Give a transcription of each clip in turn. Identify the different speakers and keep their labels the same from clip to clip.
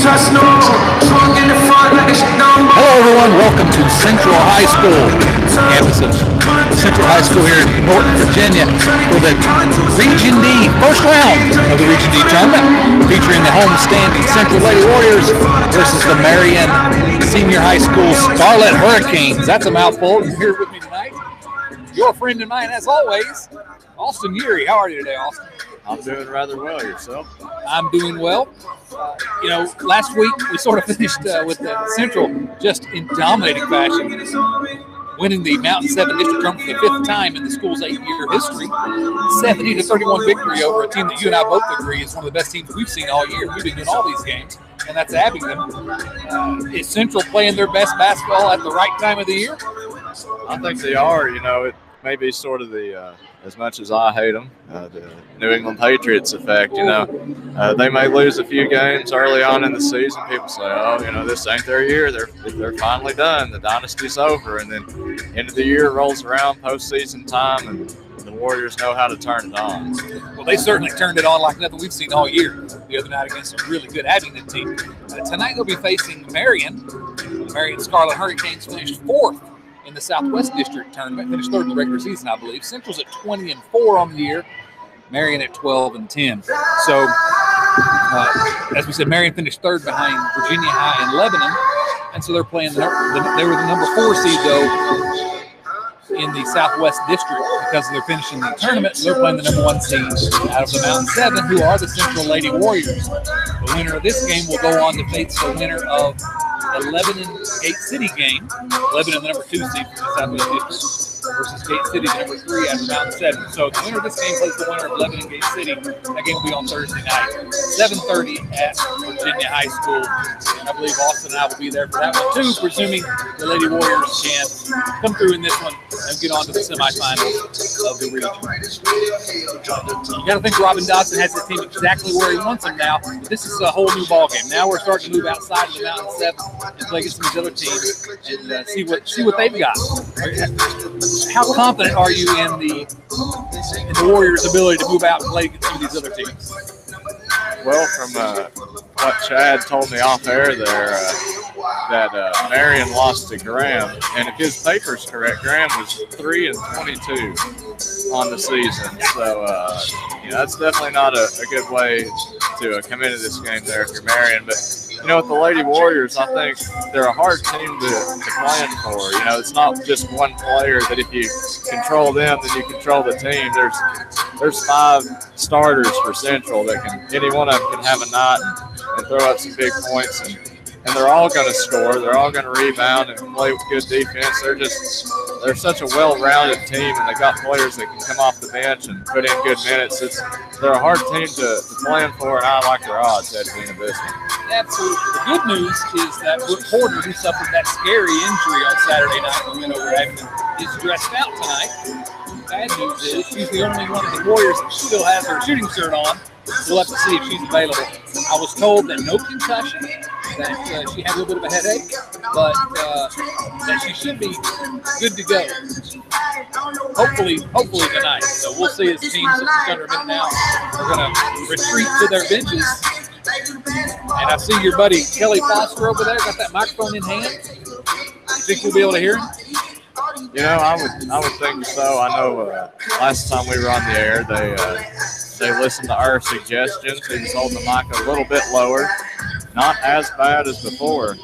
Speaker 1: Hello everyone, welcome to Central High School, campus of Central High School here in Norton, Virginia, for the Region D, first round of the Region D tournament, featuring the home-standing Central Lady Warriors versus the Marion Senior High School Scarlet Hurricanes. That's a mouthful. You're here with me tonight. Your friend and mine, as always, Austin Urie. How are you today, Austin?
Speaker 2: I'm doing rather well. Yourself?
Speaker 1: I'm doing well. Last week we sort of finished with the Central just in dominating fashion, winning the Mountain 7 District Tournament for the fifth time in the school's 8-year history. 70-31 victory over a team that you and I both agree is one of the best teams we've seen all year. We've been doing all these games, and that's Abingdon. Is Central playing their best basketball at the right time of the year?
Speaker 2: I think they are. It may be sort of the as much as I hate them, the New England Patriots effect. They may lose a few games early on in the season. People say, "Oh, this ain't their year. They're finally done. The dynasty's over." And then end of the year rolls around, postseason time, and the Warriors know how to turn it on.
Speaker 1: Well, they certainly turned it on like nothing we've seen all year the other night against a really good Abingdon team. Tonight they'll be facing Marion. The Marion Scarlet Hurricanes finished 4th in the Southwest District Tournament, finished 3rd in the regular season, I believe. Central's at 20-4 on the year, Marion at 12-10. So, as we said, Marion finished 3rd behind Virginia High and Lebanon, and so they're playing. They were the number 4 seed though in the Southwest District because they're finishing the tournament. They're playing the number 1 seed out of the Mountain 7, who are the Central Lady Warriors. The winner of this game will go on to face the winner of the Lebanon Gate City game. Lebanon, the number 2 seed from the Southwest District, versus Gate City, the number 3 out of Mountain 7. So the winner of this game plays the winner of Lebanon Gate City. That game will be on Thursday night, 7:30 at Virginia High School. And I believe Austin and I will be there for that one too, presuming the Lady Warriors can come through in this one and get on to the semifinals of the region. You got to think Robin Dodson has his team exactly where he wants them now. But this is a whole new ballgame. Now we're starting to move outside of the Mountain 7 and play against some of these other teams and see what they've got. How confident are you in the Warriors' ability to move out and play against some of these other teams?
Speaker 2: Well, from what Chad told me off air there, that Marion lost to Graham, and if his paper's correct, Graham was 3-22 on the season. So that's definitely not a good way to come into this game there if you're Marion. But with the Lady Warriors, I think they're a hard team to plan for. It's not just one player that if you control them, then you control the team. There's 5 starters for Central that any one of them can have a night and throw up some big points, and they're all going to score. They're all going to rebound and play with good defense. They're such a well-rounded team, and they got players that can come off the bench and put in good minutes. They're a hard team to plan for, and I like their odds at the end of this one.
Speaker 1: Absolutely. The good news is that Brooke Porter, who suffered that scary injury on Saturday night when we went over Abingdon, is dressed out tonight. Bad news is she's the only one of the Warriors that still has her shooting shirt on. We'll have to see if she's available. I was told that no concussion, that she had a little bit of a headache, but that she should be good to go. Hopefully tonight. So we'll see as teams just under a minute now are going to retreat to their benches. And I see your buddy Kelly Foster over there, got that microphone in hand. You think we'll be able to hear him?
Speaker 2: I would think so. I know last time we were on the air, they listened to our suggestions. He was holding the mic a little bit lower. Not as bad as before,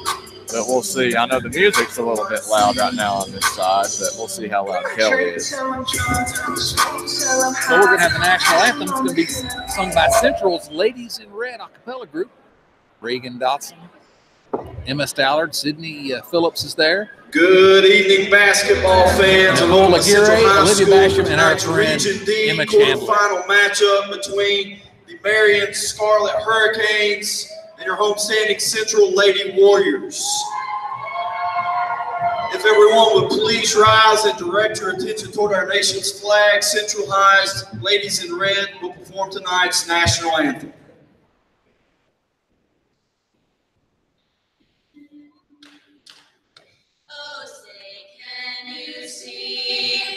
Speaker 2: but we'll see. I know the music's a little bit loud right now on this side, but we'll see how loud Kelly is.
Speaker 1: So we're going to have the national anthem. It's going to be sung by Central's Ladies in Red a cappella group. Reagan Dotson, Emma Stallard, Sydney Phillips is there.
Speaker 3: Good evening, basketball fans.
Speaker 1: Nicole Aguirre, Olivia Basham, and our friend Emma Chandler.
Speaker 3: Quarterfinal matchup between the Marion Scarlet Hurricanes and your homestanding Central Lady Warriors. If everyone would please rise and direct your attention toward our nation's flag, Central High's Ladies in Red will perform tonight's national anthem.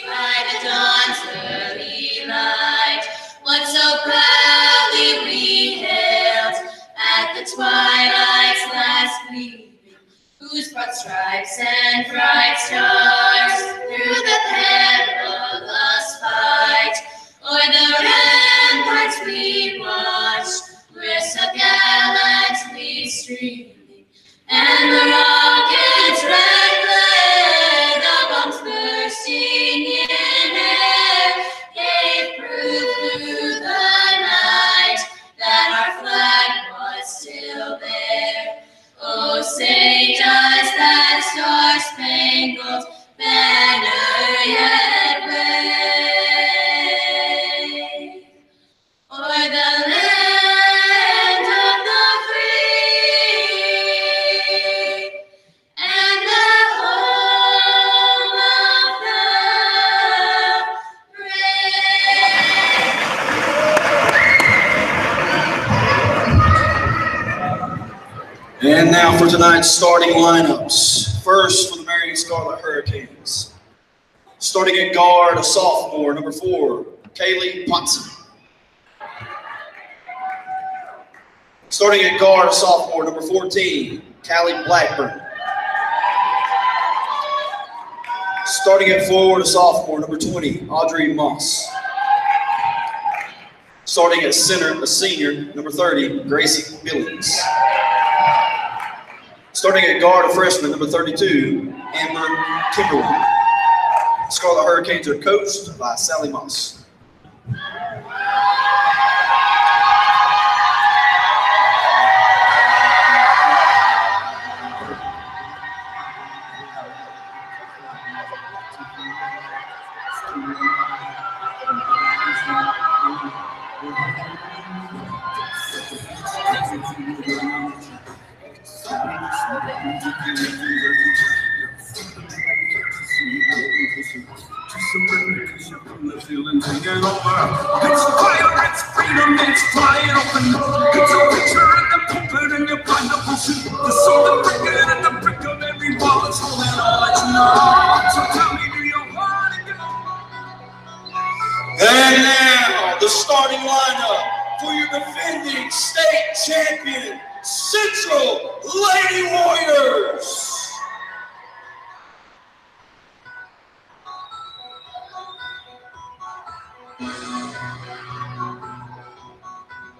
Speaker 4: By the dawn's early light, what so proudly we hailed at the twilight's broad stripes and bright stars through the perilous fight. O'er the ramparts we watched, where so gallantly streaming, and the rockets' red glare, the bombs bursting in air, gave proof through the night that our flag was still there. Oh, say does that star-spangled banner yet wave o'er the land of the free and the home of the brave.
Speaker 3: And now for tonight's starting lineups. First for the Marion Scarlet Hurricanes. Starting at guard, a sophomore, number 4, Kaylee Potson. Starting at guard, a sophomore, number 14, Callie Blackburn. Starting at forward, a sophomore, number 20, Audrey Moss. Starting at center, a senior, number 30, Gracie Billings. Starting at guard, a freshman, number 32, Amber Kimberly. Scarlet Hurricanes are coached by Sally Moss.
Speaker 5: It's fire, it's freedom, it's flying open. It's a picture in the pulpit and you find the potion. The soul, the cricket, and the brick of every wall is holding all that you know. So tell me, do you want to go?
Speaker 3: And now, the starting lineup for your defending state champion, Central Lady Warriors.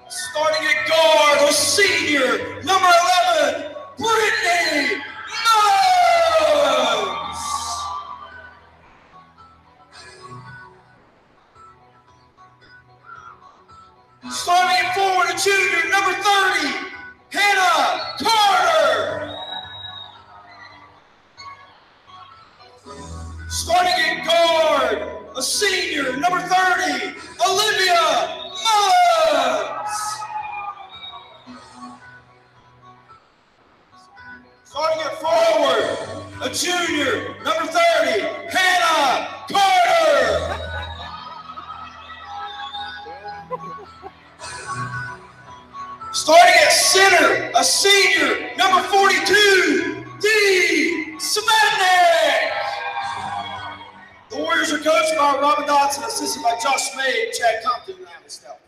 Speaker 3: Starting at guard, a senior, number 11, Brittany Mullins. Starting at forward, a junior, number 30, Hannah Carter. Starting at guard, a senior, number 30, Olivia Mullins. Starting at forward, a junior, number 30, Hannah Carter. Starting at center, a senior, number 42, Dee Svetnik. The Warriors are coached by Robin Dodson, assisted by Josh May and Chad Compton and Alex Stout.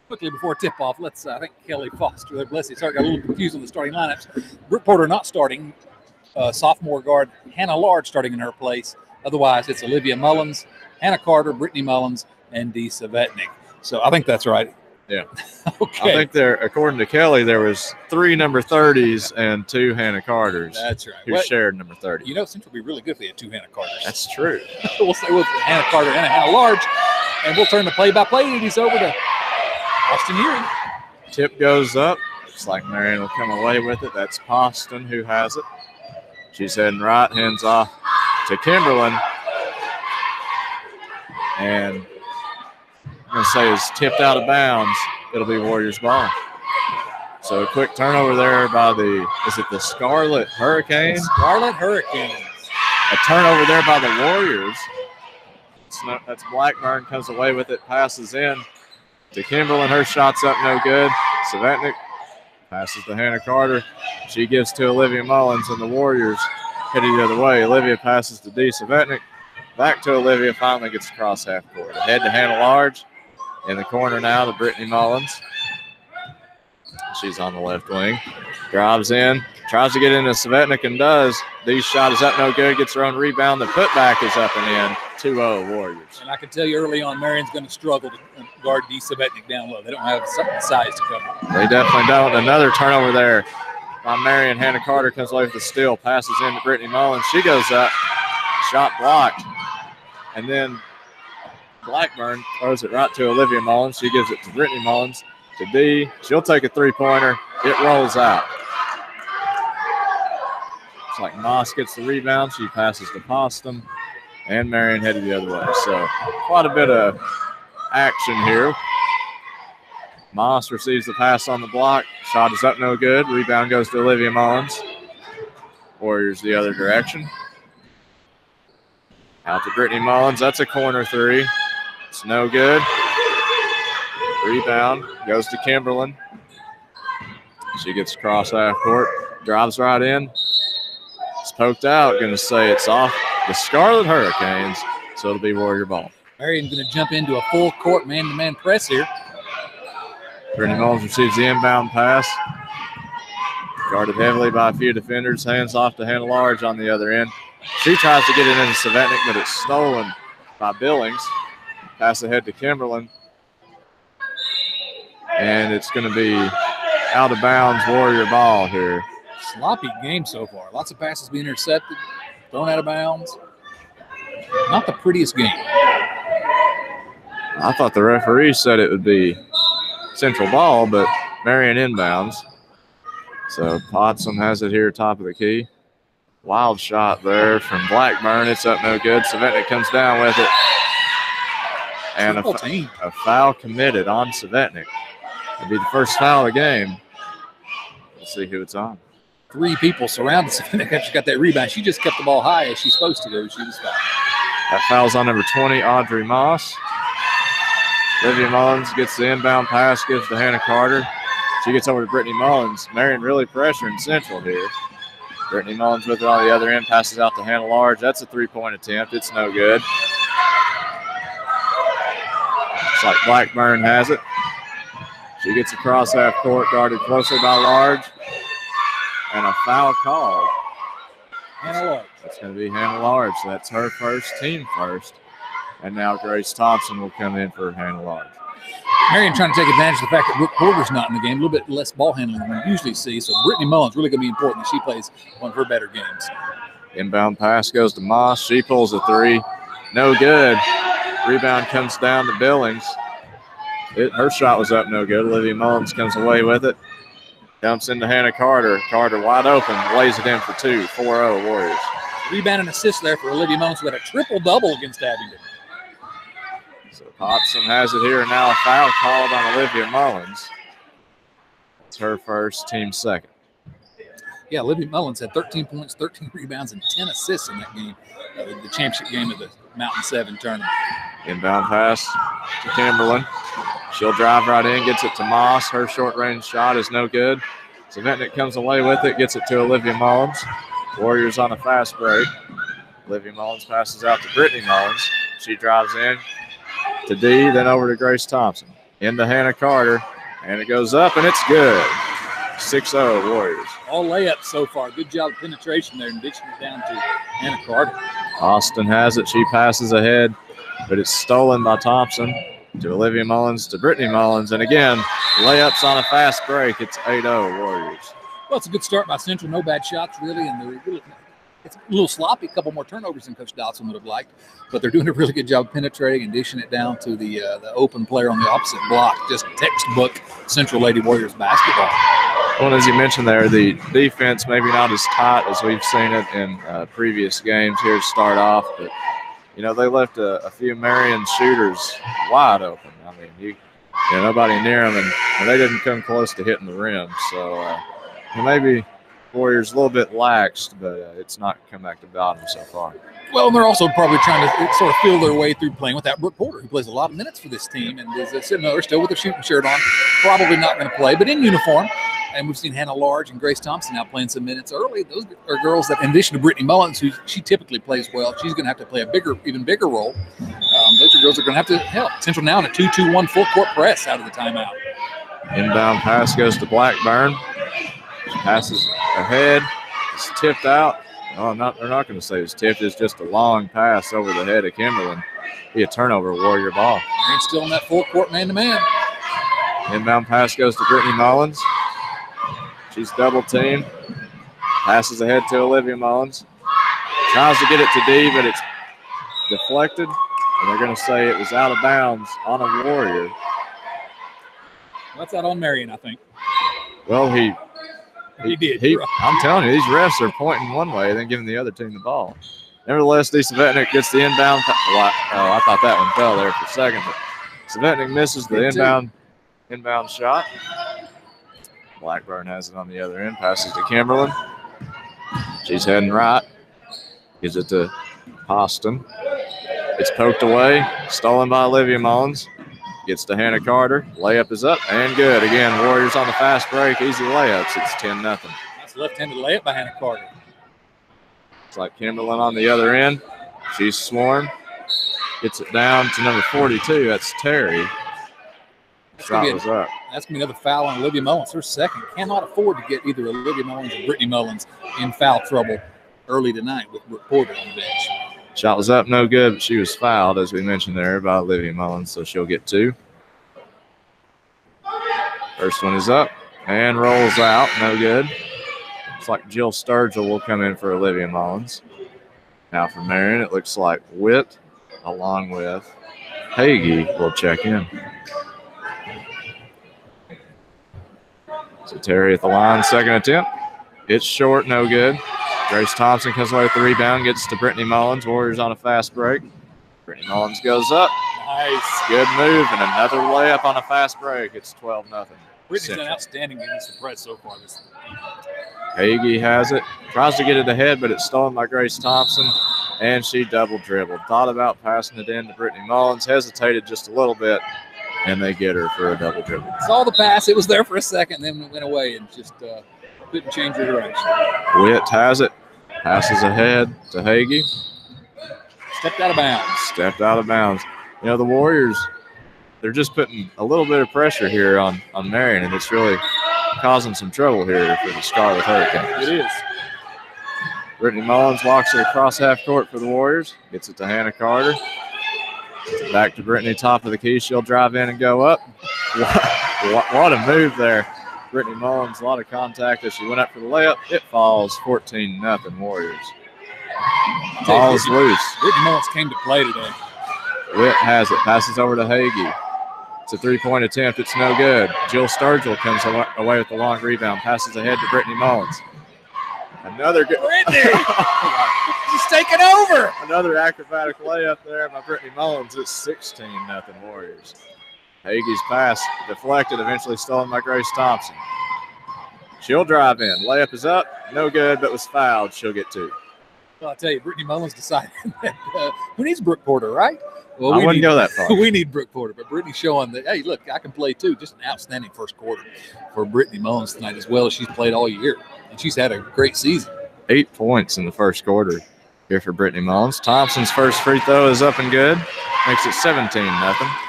Speaker 1: Quickly before tip-off, let's, I think Kelly Foster, bless his heart, got a little confused on the starting lineups. Brooke Porter not starting, sophomore guard Hannah Large starting in her place. Otherwise, it's Olivia Mullins, Hannah Carter, Brittany Mullins, and Dee Svetnik. So I think that's right.
Speaker 2: Yeah.
Speaker 1: Okay.
Speaker 2: I think there, according to Kelly, there was 3 number 30s and 2 Hannah Carters.
Speaker 1: That's right.
Speaker 2: Who shared number 30.
Speaker 1: You know, Central would be really good if they had 2 Hannah Carters.
Speaker 2: That's true.
Speaker 1: We'll say with Hannah Carter and Hannah Large, and we'll turn the play-by-play duties over to Austin Erie.
Speaker 2: Tip goes up. Looks like Marion will come away with it. That's Poston who has it. She's heading right, hands off to Kimberlin. And I'm going to say is tipped out of bounds. It'll be Warriors ball. So a quick turnover there by the, is it the Scarlet Hurricanes?
Speaker 1: Scarlet Hurricanes.
Speaker 2: A turnover there by the Warriors. That's Blackburn, comes away with it, passes in to Kimberlin. Her shot's up, no good. Svetnik passes to Hannah Carter. She gives to Olivia Mullins, and the Warriors headed the other way. Olivia passes to Dee Svetnik. Back to Olivia, finally gets across half court. Ahead to Hannah Large. In the corner now to Brittany Mullins. She's on the left wing. Drives in, Tries to get into Svetnik and does. D's shot is up, no good. Gets her own rebound. The putback is up and in. 2-0 Warriors.
Speaker 1: And I can tell you early on, Marion's going to struggle to guard D. Svetnik down low. They don't have something size to cover.
Speaker 2: They definitely don't. Another turnover there by Marion. Hannah Carter comes away with the steal. Passes in to Brittany Mullins. She goes up. Shot blocked. And then Blackburn throws it right to Olivia Mullins. She gives it to Brittany Mullins. To D. She'll take a three-pointer. It rolls out. It's like Moss gets the rebound. She passes to Postum. And Marion headed the other way. So quite a bit of action here. Moss receives the pass on the block. Shot is up, no good. Rebound goes to Olivia Mullins. Warriors the other direction. Out to Brittany Mullins. That's a corner three. It's no good. Rebound goes to Kimberlin. She gets across half court. Drives right in. It's poked out. Going to say it's off the Scarlet Hurricanes. So it'll be Warrior ball.
Speaker 1: Marion's going to jump into a full court man-to-man press here.
Speaker 2: Brittany Mullins receives the inbound pass. Guarded heavily by a few defenders. Hands off to Hannah Large on the other end. She tries to get it into Svetnik, but it's stolen by Billings. Pass ahead to Kimberlin. And it's going to be out of bounds Warrior ball here.
Speaker 1: Sloppy game so far. Lots of passes being intercepted, thrown out of bounds. Not the prettiest game.
Speaker 2: I thought the referee said it would be Central ball, but Marion inbounds. So Potsdam has it here, top of the key. Wild shot there from Blackburn. It's up, no good. Svetnik comes down with it. And a foul committed on Svetnik. It'll be the first foul of the game. We'll see who it's on.
Speaker 1: Three people surrounded Svetnik after she got that rebound. She just kept the ball high as she's supposed to go. She was fouled.
Speaker 2: That foul's on number 20, Audrey Moss. Olivia Mullins gets the inbound pass, gives to Hannah Carter. She gets over to Brittany Mullins. Marion really pressuring Central here. Brittany Mullins with it on the other end, passes out to Hannah Large. That's a three-point attempt. It's no good. Looks like Blackburn has it. She gets across half court, guarded closely by Large. And a foul called.
Speaker 1: Hannah Large.
Speaker 2: That's going to be Hannah Large. That's her first, team first. And now Grace Thompson will come in for Hannah Large.
Speaker 1: Marion trying to take advantage of the fact that Brooke Porter's not in the game. A little bit less ball handling than we usually see. So Brittany Mullins really going to be important that she plays one of her better games.
Speaker 2: Inbound pass goes to Moss. She pulls a three. No good. Rebound comes down to Billings. Her shot was up, no good. Olivia Mullins comes away with it. Dumps into Hannah Carter. Carter wide open. Lays it in for two. 4-0 Warriors.
Speaker 1: Rebound and assist there for Olivia Mullins, who had a triple-double against Abingdon.
Speaker 2: So Potson has it here. Now a foul called on Olivia Mullins. It's her first, team second.
Speaker 1: Yeah, Olivia Mullins had 13 points, 13 rebounds, and 10 assists in that game, the championship game of the Mountain 7 tournament.
Speaker 2: Inbound pass to Kimberlin. She'll drive right in, gets it to Moss. Her short-range shot is no good. Svetnik comes away with it, gets it to Olivia Mullins. Warriors on a fast break. Olivia Mullins passes out to Brittany Mullins. She drives in to D, then over to Grace Thompson. Into Hannah Carter, and it goes up, and it's good. 6-0 Warriors.
Speaker 1: All layups so far. Good job of penetration there and ditching it down to Hannah Carter.
Speaker 2: Austin has it. She passes ahead, but it's stolen by Thompson to Olivia Mullins to Brittany Mullins. And again, layups on a fast break. It's 8-0 Warriors.
Speaker 1: Well, it's a good start by Central. No bad shots, really, and they're really, it's a little sloppy. A couple more turnovers than Coach Dodson would have liked, but they're doing a really good job penetrating and dishing it down to the open player on the opposite block. Just textbook Central Lady Warriors basketball.
Speaker 2: Well, as you mentioned there, the defense maybe not as tight as we've seen it in previous games here to start off, but you know they left a few Marion shooters wide open. I mean, nobody near them, and they didn't come close to hitting the rim. So maybe Warriors a little bit laxed, but it's not come back to bite them so far.
Speaker 1: Well, they're also probably trying to sort of feel their way through playing without Brooke Porter, who plays a lot of minutes for this team, and is sitting there still with a shooting shirt on, probably not going to play, but in uniform. And we've seen Hannah Large and Grace Thompson now playing some minutes early. Those are girls that, in addition to Brittany Mullins, who she typically plays well, she's going to have to play a even bigger role. Those are girls that are going to have to help. Central now in a 2-2-1 full court press out of the timeout.
Speaker 2: Inbound pass goes to Blackburn. She Passes ahead. It's tipped out. Oh, they're not going to say it's tipped. It's just a long pass over the head of Kimberlin. Be a turnover, Warrior ball.
Speaker 1: Marion still in that full court man-to-man.
Speaker 2: Inbound pass goes to Brittany Mullins. She's double teamed. Passes ahead to Olivia Mullins. Tries to get it to D, but it's deflected. And they're going to say it was out of bounds on a Warrior.
Speaker 1: That's out on Marion, I think.
Speaker 2: Well, he
Speaker 1: did.
Speaker 2: I'm telling you, these refs are pointing one way and then giving the other team the ball. Nevertheless, D. Savetnik gets the inbound. I thought that one fell there for a second, but Savetnik misses the inbound shot. Blackburn has it on the other end. Passes to Kimberlin. She's heading right. Gives it to Poston. It's poked away. Stolen by Olivia Mullins. Gets to Hannah Carter. Layup is up and good. Again, Warriors on the fast break. Easy layups. It's 10-0.
Speaker 1: That's a left-handed layup by Hannah Carter.
Speaker 2: It's like Kimberlin on the other end. She's swarmed. Gets it down to number 42. That's Terry. Shot was up.
Speaker 1: That's going to be another foul on Olivia Mullins. Her second. Cannot afford to get either Olivia Mullins or Brittany Mullins in foul trouble early tonight with Brooke Porter on the bench.
Speaker 2: Shot was up, no good, but she was fouled, as we mentioned there, by Olivia Mullins, so she'll get 2. First one is up and rolls out, no good. Looks like Jill Sturgill will come in for Olivia Mullins. Now for Marion, it looks like Witt, along with Hagee, will check in. So Terry at the line, second attempt. It's short, no good. Grace Thompson comes away with the rebound, gets to Brittany Mullins. Warriors on a fast break. Brittany Mullins goes up.
Speaker 1: Nice.
Speaker 2: Good move and another layup on a fast break. It's 12-0.
Speaker 1: Brittany's done outstanding against the press so far.
Speaker 2: Hagee has it. Tries to get it ahead, but it's stolen by Grace Thompson, and she double dribbled. Thought about passing it in to Brittany Mullins, hesitated just a little bit, and they get her for a double dribble.
Speaker 1: Saw the pass. It was there for a second, then it went away and just couldn't change her direction.
Speaker 2: Witt has it. Passes ahead to Hagee.
Speaker 1: Stepped out of bounds.
Speaker 2: Stepped out of bounds. You know, the Warriors, they're just putting a little bit of pressure here on Marion, and it's really causing some trouble here for the Scarlet Hurricanes.
Speaker 1: It is.
Speaker 2: Brittany Mullins walks it across half court for the Warriors. Gets it to Hannah Carter. Back to Brittany, top of the key. She'll drive in and go up. What a move there. Brittany Mullins, a lot of contact as she went up for the layup. It falls 14-0 Warriors. Ball's loose.
Speaker 1: Brittany Mullins came to play today.
Speaker 2: Witt has it. Passes over to Hagee. It's a three-point attempt. It's no good. Jill Sturgill comes away with the long rebound. Passes ahead to Brittany Mullins. Another good.
Speaker 1: Brittany! She's taking over.
Speaker 2: Another acrobatic layup there by Brittany Mullins. It's 16-0 Warriors. Hagee's pass deflected, eventually stolen by Grace Thompson. She'll drive in. Layup is up. No good, but was fouled. She'll get 2.
Speaker 1: Well, I tell you, Brittany Mullins decided that who needs Brooke Porter, right? Well,
Speaker 2: I wouldn't go that far.
Speaker 1: We need Brooke Porter, but Brittany's showing that, hey, look, I can play too. Just an outstanding first quarter for Brittany Mullins tonight, as well as she's played all year. And she's had a great season.
Speaker 2: 8 points in the first quarter here for Brittany Mullins. Thompson's first free throw is up and good. Makes it 17-0.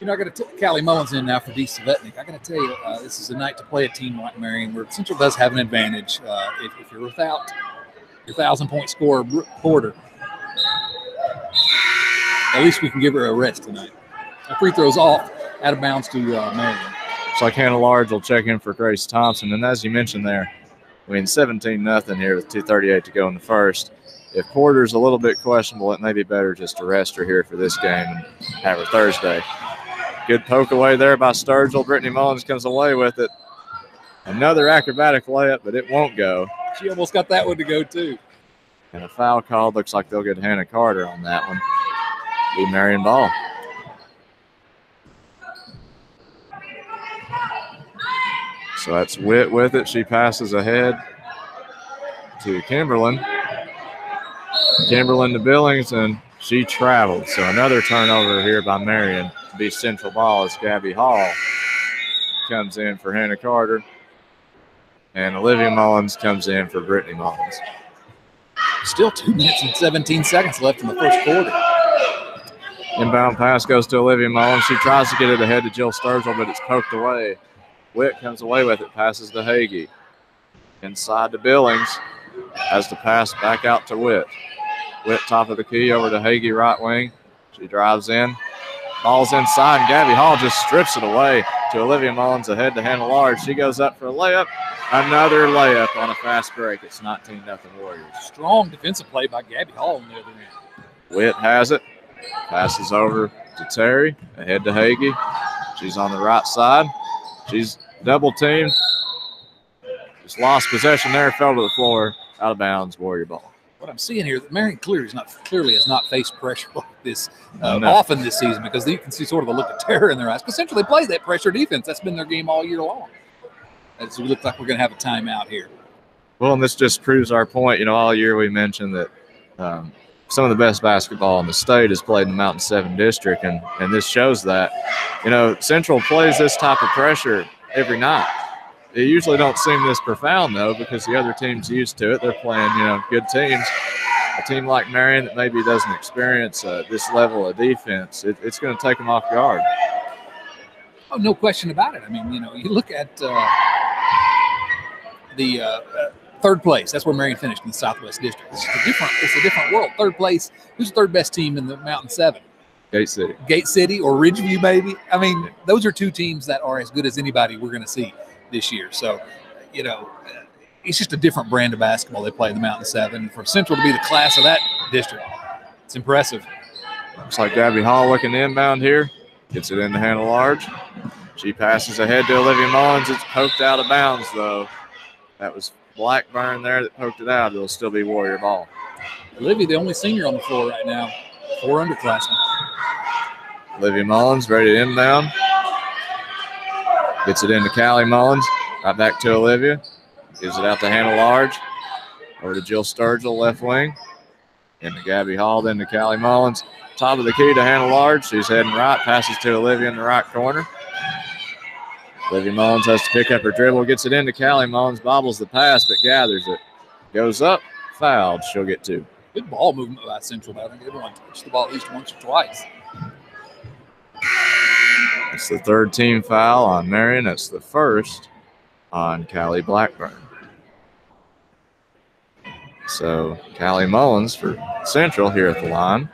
Speaker 1: You know, I got to Callie Mullins in now for D. Savetnik. I got to tell you, this is a night to play a team like Marion, where Central does have an advantage. If you're without your 1,000-point scorer, Brooke Porter, at least we can give her a rest tonight. A free throw's off, out of bounds to Marion.
Speaker 2: Looks like Hannah Large will check in for Grace Thompson. And as you mentioned there, I mean, 17-0 here with 2:38 to go in the first. If Porter's a little bit questionable, it may be better just to rest her here for this game and have her Thursday. Good poke away there by Sturgill. Brittany Mullins comes away with it. Another acrobatic layup, but it won't go.
Speaker 1: She almost got that one to go, too.
Speaker 2: And a foul called. Looks like they'll get Hannah Carter on that one. Be Marion ball. So that's Witt with it. She passes ahead to Kimberlin. Kimberlin to Billings, and she traveled. So another turnover here by Marion to be Central ball as Gabby Hall comes in for Hannah Carter. And Olivia Mullins comes in for Brittany Mullins.
Speaker 1: Still 2 minutes and 17 seconds left in the first quarter.
Speaker 2: Inbound pass goes to Olivia Mullins. She tries to get it ahead to Jill Sturgill, but it's poked away. Witt comes away with it, passes to Hagee. Inside to Billings. Has to pass back out to Witt. Witt top of the key over to Hagee right wing. She drives in. Ball's inside, and Gabby Hall just strips it away to Olivia Mullins ahead to Hannah Large. She goes up for a layup. Another layup on a fast break. It's 19-0 Warriors.
Speaker 1: Strong defensive play by Gabby Hall on the other end.
Speaker 2: Witt has it. Passes over to Terry. Ahead to Hagee. She's on the right side. She's double teamed. Just lost possession there. Fell to the floor. Out of bounds. Warrior ball.
Speaker 1: What I'm seeing here, that Marion clearly has not faced pressure like this often this season, because you can see sort of a look of terror in their eyes. Because essentially they play that pressure defense. That's been their game all year long. It looks like we're going to have a timeout here.
Speaker 2: Well, and this just proves our point. You know, all year we mentioned that some of the best basketball in the state is played in the Mountain 7 district, and this shows that. You know, Central plays this type of pressure every night. It usually don't seem this profound, though, because the other team's used to it. They're playing, you know, good teams. A team like Marion that maybe doesn't experience this level of defense, it's going to take them off guard.
Speaker 1: Oh, no question about it. I mean, you know, you look at the third place. That's where Marion finished in the Southwest District. It's a different world. Third place. Who's the third best team in the Mountain 7?
Speaker 2: Gate City.
Speaker 1: Gate City or Ridgeview, maybe. I mean, those are two teams that are as good as anybody we're going to see this year. So, you know, it's just a different brand of basketball they play in the Mountain 7. For Central to be the class of that district, it's impressive.
Speaker 2: Looks like Gabby Hall looking inbound here. Gets it into Hannah Large. She passes ahead to Olivia Mullins. It's poked out of bounds, though. That was Blackburn there that poked it out. It'll still be Warrior ball.
Speaker 1: Olivia, the only senior on the floor right now. 4 underclassmen.
Speaker 2: Olivia Mullins ready to inbound. Gets it into Callie Mullins. Right back to Olivia. Gives it out to Hannah Large. Over to Jill Sturgill, left wing. Into Gabby Hall, then to Callie Mullins. Top of the key to Hannah Large. She's heading right. Passes to Olivia in the right corner. Olivia Mullins has to pick up her dribble. Gets it into Callie Mullins. Bobbles the pass, but gathers it. Goes up. Fouled. She'll get 2.
Speaker 1: Good ball movement by Central. I think everyone touched the ball at least once or twice.
Speaker 2: It's the third team foul on Marion. That's the first on Callie Blackburn. So Callie Mullins for Central here at the line.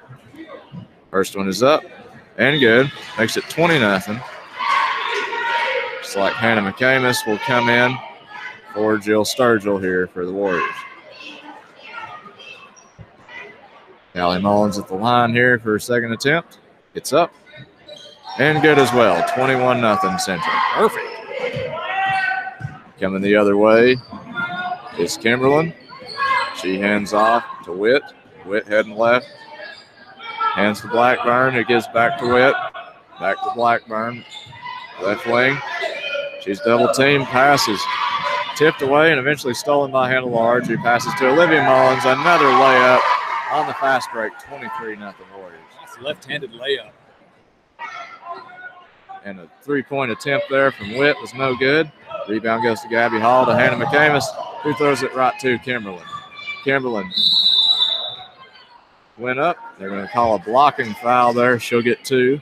Speaker 2: First one is up and good. Makes it 20-0. Just like Hannah McCamus will come in for Jill Sturgill here for the Warriors. Callie Mullins at the line here for her second attempt. It's up and good as well. 21-0 Central.
Speaker 1: Perfect.
Speaker 2: Coming the other way is Kimberlin. She hands off to Witt. Witt heading left. Hands to Blackburn. It gives back to Witt. Back to Blackburn. Left wing. She's double teamed. Passes. Tipped away and eventually stolen by Hannah Large, who passes to Olivia Mullins. Another layup on the fast break. 23-0 Warriors.
Speaker 1: That's a left-handed layup.
Speaker 2: And a three-point attempt there from Witt was no good. Rebound goes to Gabby Hall to Hannah McCamus, who throws it right to Kimberlin. Kimberlin went up. They're going to call a blocking foul there. She'll get 2.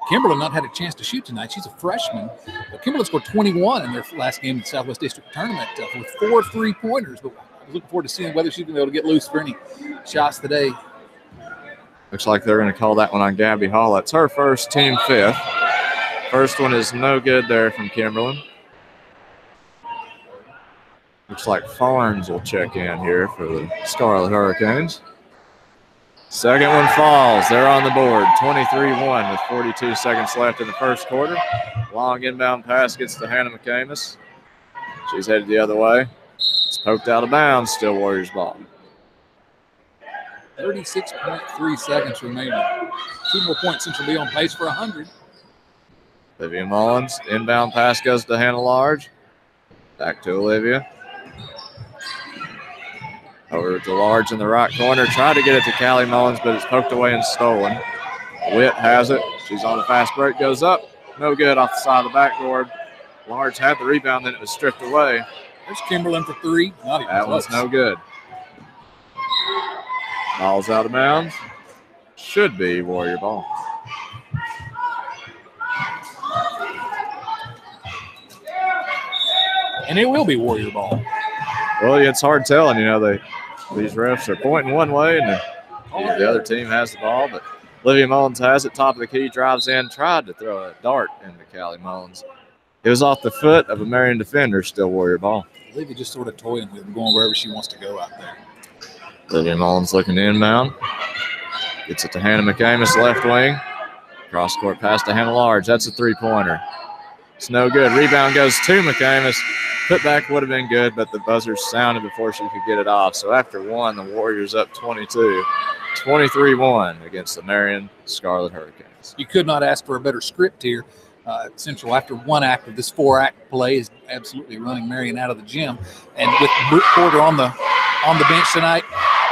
Speaker 1: Kimberlin not had a chance to shoot tonight. She's a freshman. But Kimberlin scored 21 in their last game of the Southwest District Tournament with 4 3-pointers. But I was looking forward to seeing whether she's going to be able to get loose for any shots today.
Speaker 2: Looks like they're going to call that one on Gabby Hall. That's her first, team 5th. First one is no good there from Kimberlin. Looks like Farnes will check in here for the Scarlet Hurricanes. Second one falls. They're on the board. 23-1 with 42 seconds left in the first quarter. Long inbound pass gets to Hannah McCamus. She's headed the other way. It's poked out of bounds. Still Warriors ball.
Speaker 1: 36.3 seconds remaining. 2 more points since she'll be on pace for 100.
Speaker 2: Olivia Mullins. Inbound pass goes to Hannah Large. Back to Olivia. Over to Large in the right corner. Tried to get it to Callie Mullins, but it's poked away and stolen. Witt has it. She's on a fast break. Goes up. No good off the side of the backboard. Large had the rebound, then it was stripped away.
Speaker 1: There's Kimberlin for 3. Not even
Speaker 2: that
Speaker 1: close.
Speaker 2: One's no good. Ball's out of bounds. Should be Warrior ball.
Speaker 1: And it will be Warrior ball.
Speaker 2: Well, it's hard telling. These refs are pointing one way, and the other team has the ball. But Olivia Mullins has it, top of the key, drives in, tried to throw a dart into Callie Mullins. It was off the foot of a Marion defender, still Warrior ball.
Speaker 1: Olivia just sort of toying with him, going wherever she wants to go out there.
Speaker 2: Olivia Mullins looking inbound. Gets it to Hannah McCamus, left wing. Cross court pass to Hannah Large. That's a three-pointer. It's no good. Rebound goes to McCamus. Putback would have been good, but the buzzer sounded before she could get it off. So after one, the Warriors up 22. 23-1 against the Marion Scarlet Hurricanes.
Speaker 1: You could not ask for a better script here. Central, after one act of this four-act play, is absolutely running Marion out of the gym. And with Brooke Porter on the bench tonight,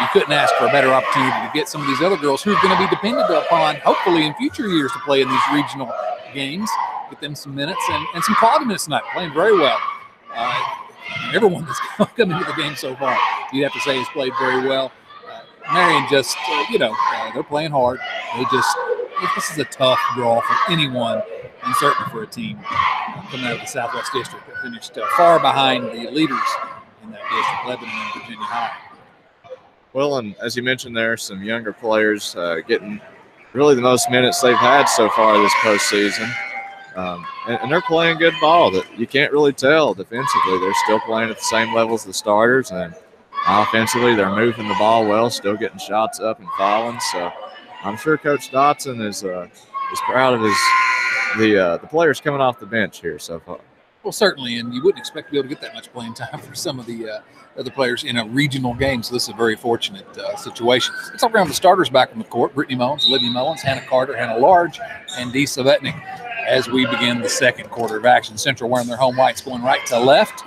Speaker 1: you couldn't ask for a better opportunity to get some of these other girls who are going to be dependent upon, hopefully in future years, to play in these regional games. Get them some minutes and some quality minutes tonight, playing very well. Everyone that's come into the game so far, you'd have to say, has played very well. Marion just, they're playing hard. This is a tough draw for anyone, and certainly for a team coming out of the Southwest District that finished far behind the leaders in that district, Lebanon and Virginia High.
Speaker 2: Well, and as you mentioned there, some younger players getting really the most minutes they've had so far this postseason. And they're playing good ball. That you can't really tell defensively. They're still playing at the same level as the starters, and offensively they're moving the ball well, still getting shots up and fouling. So I'm sure Coach Dotson is proud of the players coming off the bench here so far.
Speaker 1: Well, certainly, and you wouldn't expect to be able to get that much playing time for some of the other players in a regional game, so this is a very fortunate situation. Let's talk around the starters back on the court. Brittany Mullins, Olivia Mullins, Hannah Carter, Hannah Large, and Dee Savetnik as we begin the second quarter of action. Central wearing their home whites going right to left.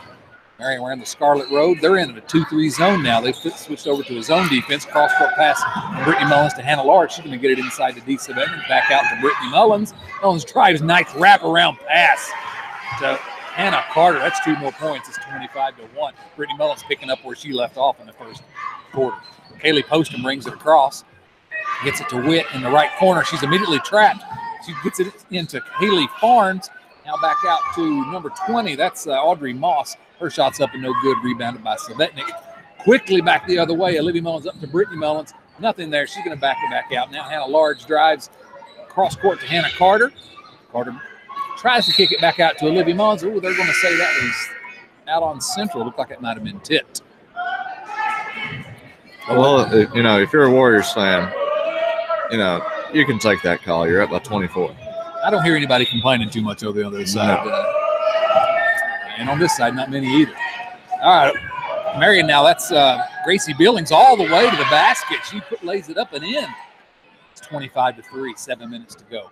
Speaker 1: Marion wearing the Scarlet Road. They're in a 2-3 zone now. They've switched over to a zone defense. Cross-court pass from Brittany Mullins to Hannah Large. She's going to get it inside to Dee Savetnik. Back out to Brittany Mullins. Mullins drives, nice wraparound pass to Hannah Carter. That's 2 more points. It's 25-1. Brittany Mullins picking up where she left off in the first quarter. Kaylee Poston brings it across. Gets it to Witt in the right corner. She's immediately trapped. She gets it into Haley Farnes. Now back out to number 20. That's Audrey Moss. Her shot's up and no good. Rebounded by Savetnik. Quickly back the other way. Olivia Mullins up to Brittany Mullins. Nothing there. She's going to back it back out. Now Hannah Large drives cross court to Hannah Carter. Carter tries to kick it back out to Olivia Mullins. Oh, they're going to say that was out on Central. Looked like it might have been tipped.
Speaker 2: Well, if you're a Warriors fan, you can take that call. You're up by 24.
Speaker 1: I don't hear anybody complaining too much over the other side. And on this side, not many either. All right. Marion now, that's Gracie Billings all the way to the basket. She lays it up and in. It's 25-3, 7 minutes to go.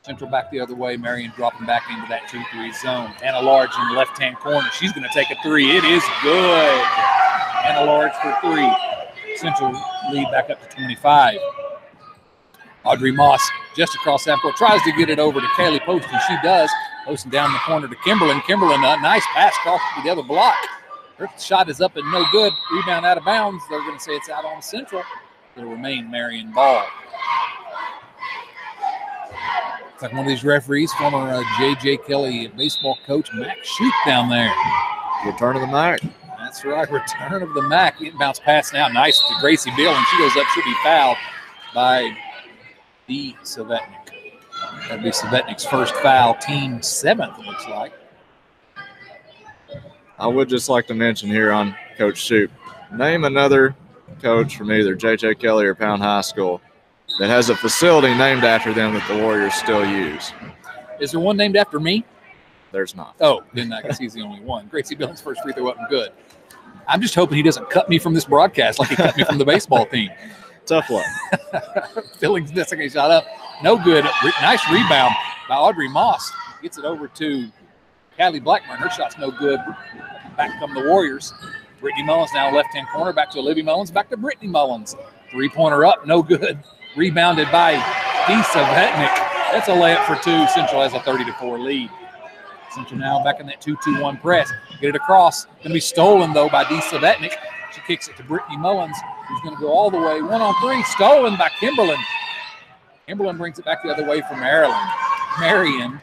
Speaker 1: Central back the other way. Marion dropping back into that 2-3 zone. Hannah Large in the left-hand corner. She's going to take a three. It is good. Hannah Large for 3. Central lead back up to 25. Audrey Moss just across half court tries to get it over to Kaylee Poston. She does. Poston down the corner to Kimberlin. Kimberlin, a nice pass across to the other block. Her shot is up and no good. Rebound out of bounds. They're going to say it's out on Central. It'll remain Marion ball. It's like one of these referees, former J.J. Kelly baseball coach Mac Shoup down there.
Speaker 2: Return of the Mac.
Speaker 1: That's right, return of the Mac. Inbounds pass now. Nice to Gracie Billings. She goes up, should be fouled by Dee Savetnik. That'd be Savetnik's first foul, team 7th, it looks like.
Speaker 2: I would just like to mention here on Coach Shoup, name another coach from either J.J. Kelly or Pound High School that has a facility named after them that the Warriors still use.
Speaker 1: Is there one named after me?
Speaker 2: There's not.
Speaker 1: Oh, then I guess he's the only one. Gracie Billings' first free throw wasn't good. I'm just hoping he doesn't cut me from this broadcast like he cut me from the baseball team.
Speaker 2: Tough luck.
Speaker 1: Billings' second shot up. No good. Nice rebound by Audrey Moss. Gets it over to Callie Blackburn. Her shot's no good. Back come the Warriors. Brittany Mullins now left-hand corner. Back to Olivia Mullins. Back to Brittany Mullins. Three-pointer up. No good. Rebounded by Dee Savetnik. That's a layup for 2. Central has a 30-4 lead. Central now back in that 2-2-1 press. Get it across. Going to be stolen, though, by Dee Savetnik. She kicks it to Brittany Mullins, who's going to go all the way. 1-on-3. Stolen by Kimberlin. Kimberlin brings it back the other way for Marion.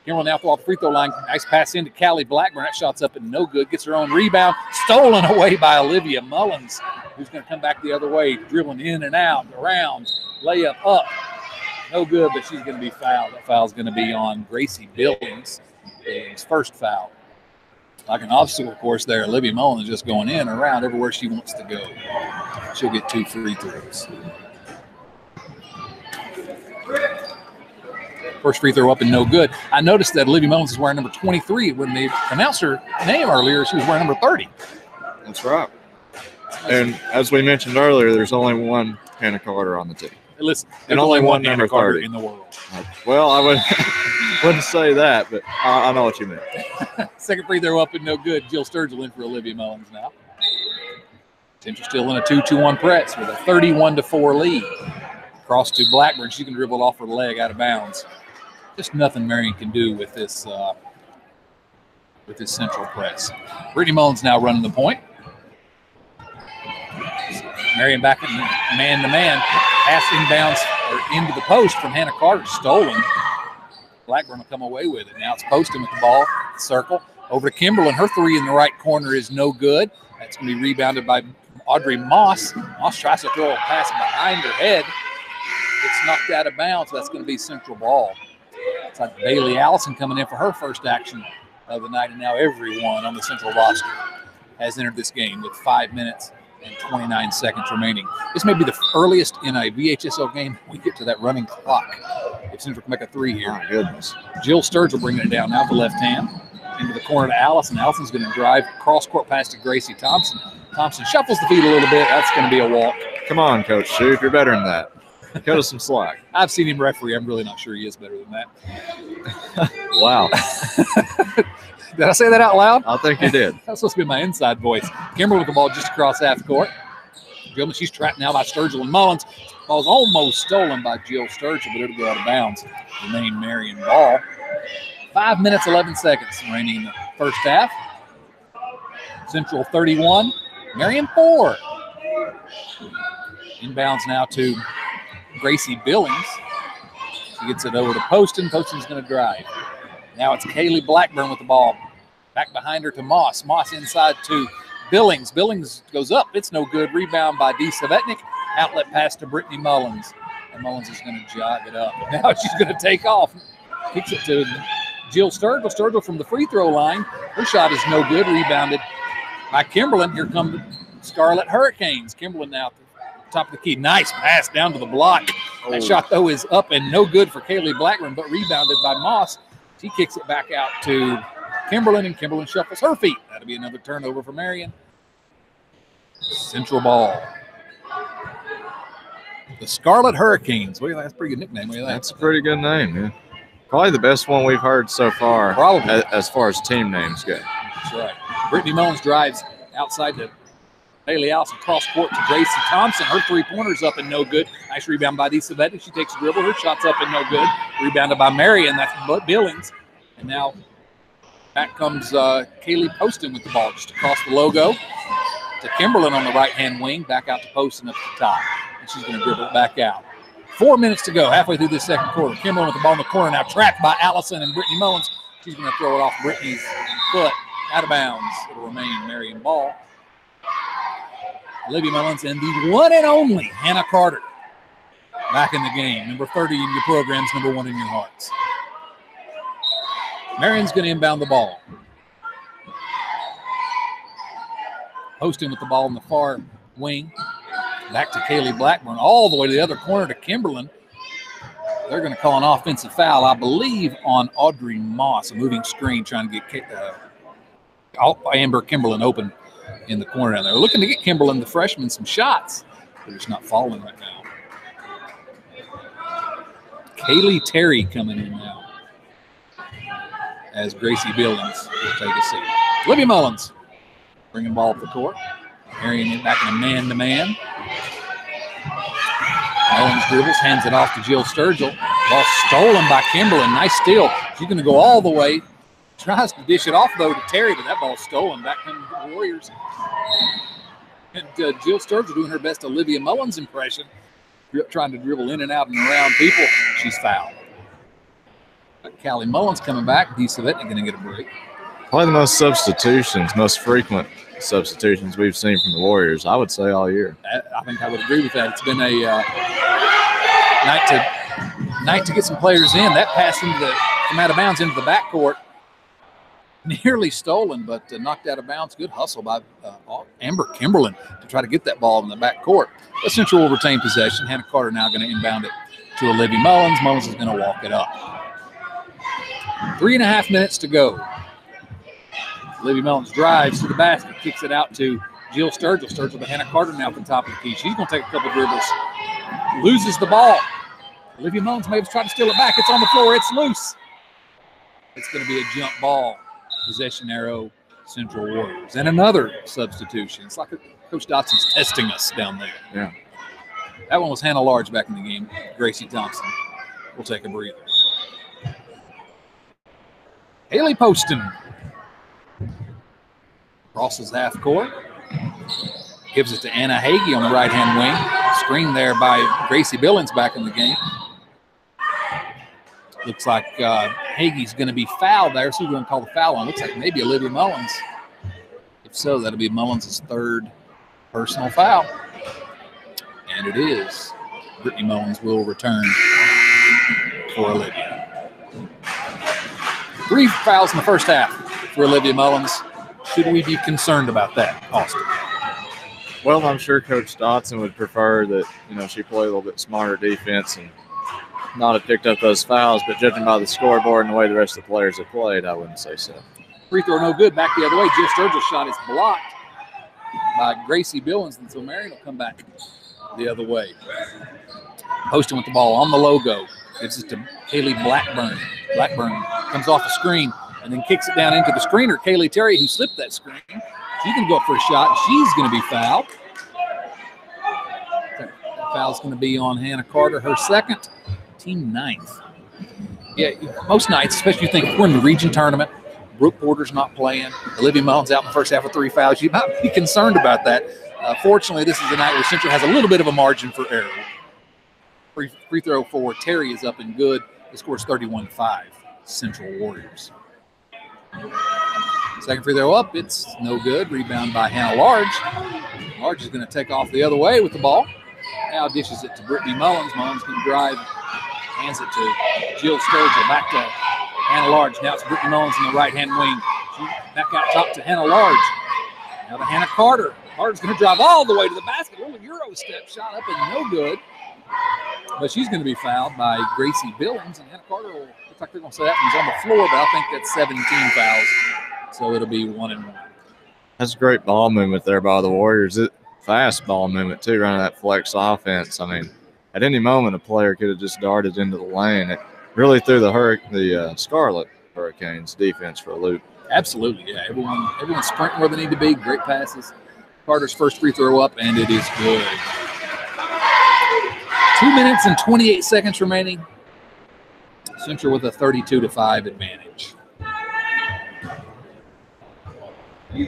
Speaker 1: Kimberlin now off the free throw line. Nice pass into Callie Blackburn. That shot's up and no good. Gets her own rebound. Stolen away by Olivia Mullins, who's going to come back the other way, dribbling in and out, around, layup up. No good, but she's going to be fouled. That foul's going to be on Gracie Billings. Billings' first foul. Like an obstacle course there. Olivia Mullins just going in and around everywhere she wants to go. She'll get 2 free throws. First free throw up and no good. I noticed that Olivia Mullins is wearing number 23. When they announced her name earlier, she was wearing number 30.
Speaker 2: That's right. And as we mentioned earlier, there's only one Hannah Carter on the team.
Speaker 1: Listen,
Speaker 2: and only one number 30
Speaker 1: in the world.
Speaker 2: Well, I wouldn't say that, but I know what you meant.
Speaker 1: Second free throw up and no good. Jill Sturgill in for Olivia Mullins now. Central still in a 2-2-1 press with a 31-4 lead. Cross to Blackburn. She can dribble off her leg out of bounds. Just nothing Marion can do with this central press. Brittany Mullins now running the point. Marion back in man-to-man. Pass inbounds or into the post from Hannah Carter. Stolen. Blackburn will come away with it. Now it's Poston with the ball. Circle. Over to Kimberlin. Her three in the right corner is no good. That's going to be rebounded by Audrey Moss. Moss tries to throw a pass behind her head. It's knocked out of bounds. That's going to be Central ball. It's like Bailey Allison coming in for her first action of the night, and now everyone on the Central roster has entered this game with 5 minutes and 29 seconds remaining. This may be the earliest in a VHSL game we get to that running clock. If Central can make a three here.
Speaker 2: My goodness.
Speaker 1: Jill Sturgill bringing it down now with the left hand. Into the corner to Allison. Allison's going to drive cross-court pass to Gracie Thompson. Thompson shuffles the feet a little bit. That's going to be a walk.
Speaker 2: Come on, Coach Sue. If you're better than that, cut us some slack.
Speaker 1: I've seen him referee. I'm really not sure he is better than that.
Speaker 2: Wow.
Speaker 1: Did I say that out loud?
Speaker 2: I think you did.
Speaker 1: That's supposed to be my inside voice. Kimberly with the ball just across half court. She's trapped now by Sturgill and Mullins. Ball's almost stolen by Jill Sturgill, but it'll go out of bounds. Remain Marion ball. 5 minutes, 11 seconds remaining in the first half. Central 31, Marion 4. Inbounds now to Gracie Billings. She gets it over to Poston. Poston's going to drive. Now it's Kaylee Blackburn with the ball. Back behind her to Moss. Moss inside to Billings. Billings goes up. It's no good. Rebound by Dee Savetnik. Outlet pass to Brittany Mullins. And Mullins is going to jog it up. Now she's going to take off. Kicks it to Jill Sturgill. Sturgill from the free throw line. Her shot is no good. Rebounded by Kimberlin. Here come the Scarlet Hurricanes. Kimberlin now at the top of the key. Nice pass down to the block. That shot, though, is up and no good for Kaylee Blackburn, but rebounded by Moss. She kicks it back out to Kimberlin, and Kimberlin shuffles her feet. That'll be another turnover for Marion. Central ball. The Scarlet Hurricanes. What do you think? That's a pretty good nickname. What do you think?
Speaker 2: That's a pretty good name, yeah. Probably the best one we've heard so far.
Speaker 1: Probably.
Speaker 2: As far as team names go.
Speaker 1: That's right. Brittany Mullins drives outside to Bailey Allison, cross court to Gracie Thompson. Her three-pointer's up and no good. Nice rebound by Dee Savetnik. She takes a dribble. Her shot's up and no good. Rebounded by Marion. That's Billings. And now back comes Kaylee Poston with the ball just across the logo to Kimberlin on the right-hand wing. Back out to Poston up at the top. And she's going to dribble it back out. 4 minutes to go, halfway through this second quarter. Kimberlin with the ball in the corner now, trapped by Allison and Brittany Mullins. She's going to throw it off Brittany's foot, out of bounds. It'll remain Marion ball. Olivia Mullins and the one and only Hannah Carter back in the game. Number 30 in your programs, number 1 in your hearts. Marion's going to inbound the ball. Poston with the ball in the far wing. Back to Kaylee Blackburn, all the way to the other corner to Kimberlin. They're going to call an offensive foul, I believe, on Audrey Moss. A moving screen trying to get Amber Kimberlin open in the corner down there. We're looking to get Kimberlin, the freshman, some shots. They're just not falling right now. Kaylee Terry coming in now as Gracie Billings will take a seat. Olivia Mullins bringing the ball up the court. Marion back in a man-to-man. Mullins dribbles, hands it off to Jill Sturgill. Ball stolen by Kimberlin. Nice steal. She's going to go all the way. Tries to dish it off, though, to Terry, but that ball's stolen. Back to the Warriors. And Jill Sturgill doing her best Olivia Mullins impression, trying to dribble in and out and around people. She's fouled. Callie Mullins coming back. Dee Savetnik going to get a break.
Speaker 2: Probably the most substitutions, most frequent substitutions we've seen from the Warriors, I would say, all year.
Speaker 1: I think I would agree with that. It's been a night to get some players in. That pass from out of bounds into the backcourt, nearly stolen, but knocked out of bounds. Good hustle by Amber Kimberlin to try to get that ball in the backcourt. But Central will retain possession. Hannah Carter now going to inbound it to Olivia Mullins. Mullins is going to walk it up. 3.5 minutes to go. Olivia Mullins drives to the basket, kicks it out to Jill Sturgill. Sturgill to Hannah Carter now from top of the key. She's going to take a couple dribbles. Loses the ball. Olivia Mullins may have tried to steal it back. It's on the floor. It's loose. It's going to be a jump ball. Possession arrow, Central Warriors. And another substitution. It's like Coach Dotson's testing us down there.
Speaker 2: Yeah.
Speaker 1: That one was Hannah Large back in the game. Gracie Thompson will take a breather. Haley Poston crosses half court. Gives it to Anna Hagee on the right-hand wing. Screen there by Gracie Billings back in the game. Looks like Hagee's going to be fouled there. So we're going to call the foul on. Looks like maybe Olivia Mullins. If so, that'll be Mullins' third personal foul. And it is. Brittany Mullins will return for Olivia. 3 fouls in the first half for Olivia Mullins. Should we be concerned about that, Austin?
Speaker 2: Well, I'm sure Coach Dotson would prefer that, she play a little bit smarter defense and not have picked up those fouls, but judging by the scoreboard and the way the rest of the players have played, I wouldn't say so.
Speaker 1: Free throw no good. Back the other way. Jill Sturgill's shot is blocked by Gracie Billings, and so Marion will come back the other way. Poston with the ball on the logo. Gives it to Kaylee Blackburn. Blackburn comes off the screen and then kicks it down into the screener. Kaylee Terry, who slipped that screen. She's going to go up for a shot. She's going to be fouled. That foul's going to be on Hannah Carter, her second, team 9th. Yeah, most nights, especially if you think we're in the region tournament, Brooke Porter's not playing, Olivia Mullins out in the first half with 3 fouls, you might be concerned about that. Fortunately, this is a night where Central has a little bit of a margin for error. Free throw for Terry is up and good. The score is 31-5, Central Warriors. Second free throw up, it's no good. Rebound by Hannah Large. Large is going to take off the other way with the ball. Now dishes it to Brittany Mullins. Mullins going to drive, hands it to Jill Sturgill. Back to Hannah Large. Now it's Brittany Mullins in the right-hand wing. She back out top to Hannah Large. Now to Hannah Carter. Carter's going to drive all the way to the basket. A little Euro step shot up and no good. But she's going to be fouled by Gracie Billings. And Hannah Carter will look like they're going to say that one's on the floor, but I think that's 17 fouls. So it'll be 1-1.
Speaker 2: That's a great ball movement there by the Warriors. Fast ball movement, too, running that flex offense. I mean, at any moment, a player could have just darted into the lane. It really threw the Scarlet Hurricanes defense for a loop.
Speaker 1: Absolutely, yeah. Everyone's sprinting where they need to be. Great passes. Carter's first free throw up, and it is good. 2 minutes and 28 seconds remaining. Central with a 32-5 advantage.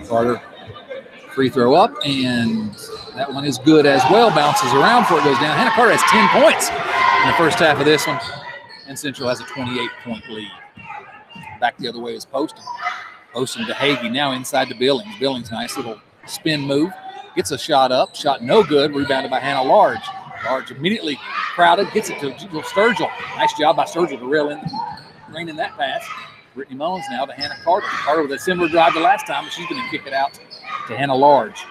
Speaker 1: Carter, free throw up, and that one is good as well. Bounces around before it goes down. Hannah Carter has 10 points in the first half of this one, and Central has a 28-point lead. Back the other way is Poston. Poston to Hagee, now inside to Billings. Billings, nice little spin move. Gets a shot up. Shot no good. Rebounded by Hannah Large. Large immediately crowded. Gets it to Jill Sturgill. Nice job by Sturgill to rein in that pass. Brittany Mullins now to Hannah Carter. Carter with a similar drive to last time, but she's going to kick it out to Hannah Large.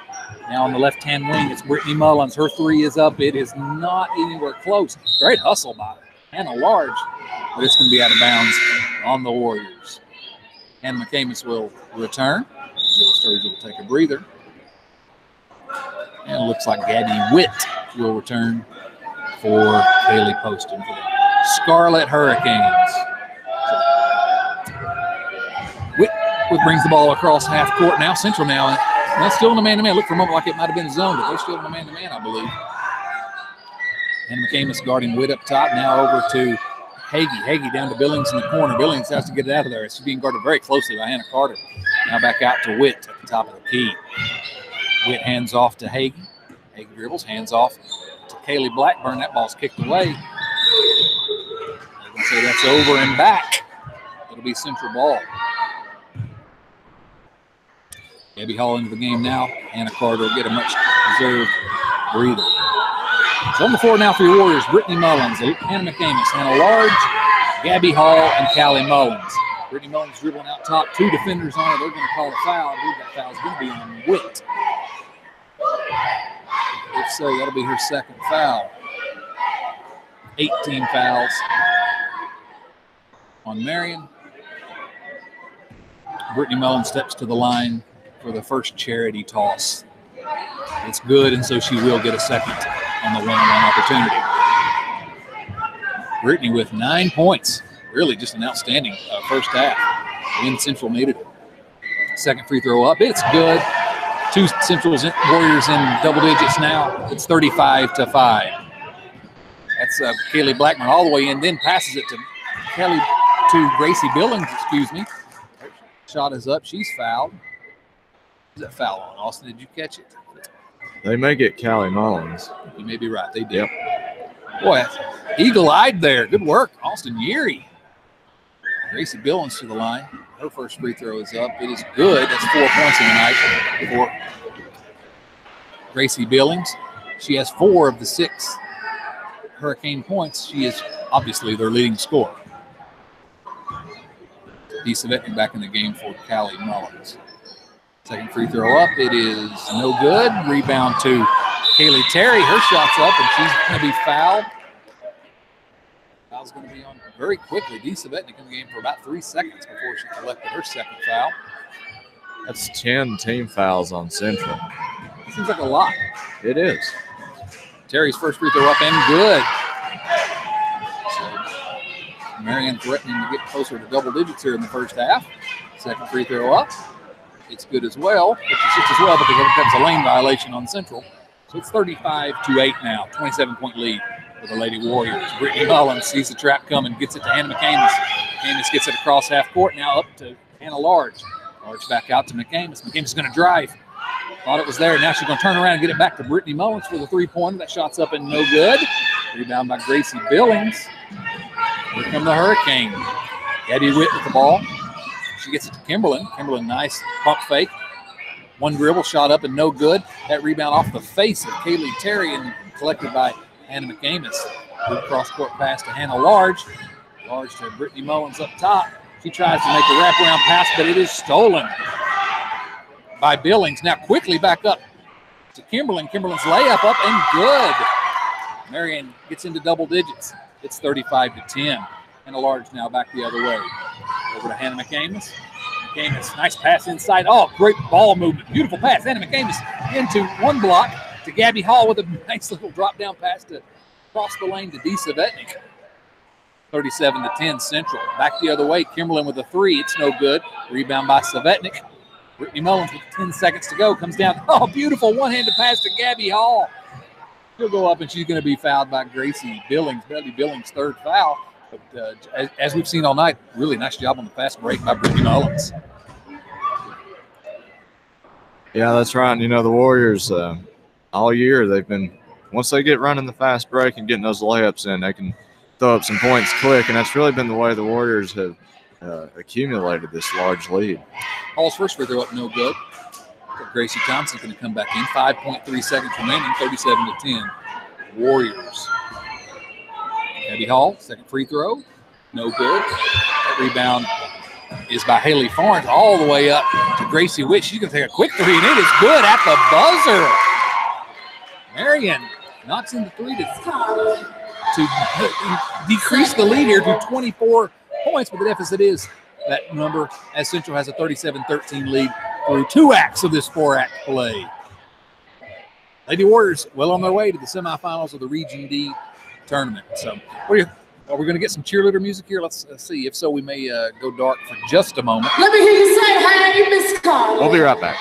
Speaker 1: Now on the left-hand wing, it's Brittany Mullins. Her 3 is up. It is not anywhere close. Great hustle by Hannah Large, but it's going to be out of bounds on the Warriors. Hannah McCamus will return. Jill Sturgill will take a breather. And it looks like Gabby Witt will return for Haley Poston for the Scarlet Hurricanes. Witt brings the ball across half court now. Central now still in the man-to-man. Look for a moment like it might have been a zone, but they're still in the man-to-man, I believe. And McCamus guarding Witt up top. Now over to Hagee. Hagee down to Billings in the corner. Billings has to get it out of there. It's being guarded very closely by Hannah Carter. Now back out to Witt at the top of the key. Witt hands off to Hagee. Hagee dribbles, hands off to Kaylee Blackburn. That ball's kicked away. They're going to say that's over and back. It'll be Central ball. Gabby Hall into the game now. Hannah Carter will get a much-deserved breather. So on the floor now for your Warriors, Brittany Mullins, Hannah McCamus, Hannah Large, Gabby Hall, and Callie Mullins. Brittany Mullins dribbling out top. 2 defenders on her. They're going to call a foul. I believe that foul's going to be on Witt. If so, that'll be her second foul. 18 fouls on Marion. Brittany Mullins steps to the line for the first charity toss. It's good, and so she will get a second on the one-on-one opportunity. Brittany with 9 points. Really just an outstanding first half. When Central needed it. Second free throw up. It's good. 2 Central's Warriors in double digits now. It's 35-5. That's Kaylee Blackman all the way in, then passes it to Gracie Billings, excuse me. Shot is up. She's fouled. Is that foul on? Austin, did you catch it?
Speaker 2: They may get Callie Mullins.
Speaker 1: You may be right. They did.
Speaker 2: Yep.
Speaker 1: Boy, eagle-eyed there. Good work, Austin Yeary. Gracie Billings to the line. Her first free throw is up. It is good. That's 4 points in the night for Gracie Billings. She has 4 of the 6 Hurricane points. She is obviously their leading scorer. Dee Savetnik back in the game for Callie Mullins. Second free throw up. It is no good. Rebound to Kaylee Terry. Her shot's up, and she's going to be fouled. Foul's going to be on very quickly. Dee Savetnik in the game for about 3 seconds before she collected her second foul.
Speaker 2: That's 10 team fouls on Central.
Speaker 1: Seems like a lot.
Speaker 2: It is.
Speaker 1: Terry's first free throw up and good. So Marion threatening to get closer to double digits here in the first half. Second free throw up. It's good as well. It's just as well because it becomes a lane violation on Central. So it's 35-8 now. 27-point lead for the Lady Warriors. Brittany Mullins sees the trap coming, gets it to Hannah McCamus. McCamus gets it across half court. Now up to Hannah Large. Large back out to McCamus. McCamus is going to drive. Thought it was there. Now she's going to turn around and get it back to Brittany Mullins for the three-pointer. That shot's up and no good. Rebound by Gracie Billings. Here come the Hurricane. Gabby Witt with the ball. She gets it to Kimberlin. Kimberlin, nice pump fake. One dribble, shot up and no good. That rebound off the face of Kaylee Terry and collected by Hannah McCamus. Good cross-court pass to Hannah Large. Large to Brittany Mullins up top. She tries to make a wraparound pass, but it is stolen by Billings. Now quickly back up to Kimberlin. Kimberlin's layup up and good. Marion gets into double digits. It's 35-10. Hannah Large now back the other way. Over to Hannah McCamus. McCamus, nice pass inside. Oh, great ball movement. Beautiful pass. Hannah McCamus into one block to Gabby Hall with a nice little drop-down pass to cross the lane to Dee Savetnik. 37-10 Central. Back the other way. Kimberlin with a three. It's no good. Rebound by Savetnik. Brittany Mullins with 10 seconds to go. Comes down. Oh, beautiful one-handed pass to Gabby Hall. She'll go up, and she's going to be fouled by Gracie Billings. Belly Billings' third foul. But as we've seen all night, really nice job on the fast break by Brittany Mullins.
Speaker 2: Yeah, that's right. And, you know, the Warriors all year, they've been, once they get running the fast break and getting those layups in, they can throw up some points quick. And that's really been the way the Warriors have accumulated this large lead.
Speaker 1: Hall's first free throw up, no good. Gracie Thompson going to come back in. 5.3 seconds remaining, 37-10. Warriors. Gabby Hall, second free throw, no good. That rebound is by Haley Farnes all the way up to Gracie Witt. She's going to take a quick three, and it is good at the buzzer. Marion knocks in the three to decrease the lead here to 24 points, but the deficit is that number as Central has a 37-13 lead through 2 acts of this 4-act play. Lady Warriors well on their way to the semifinals of the Region D tournament. So are we going to get some cheerleader music here? Let's see. If so, we may go dark for just a moment.
Speaker 4: Let me hear you say, hey, Miss Carter.
Speaker 2: We'll be right back.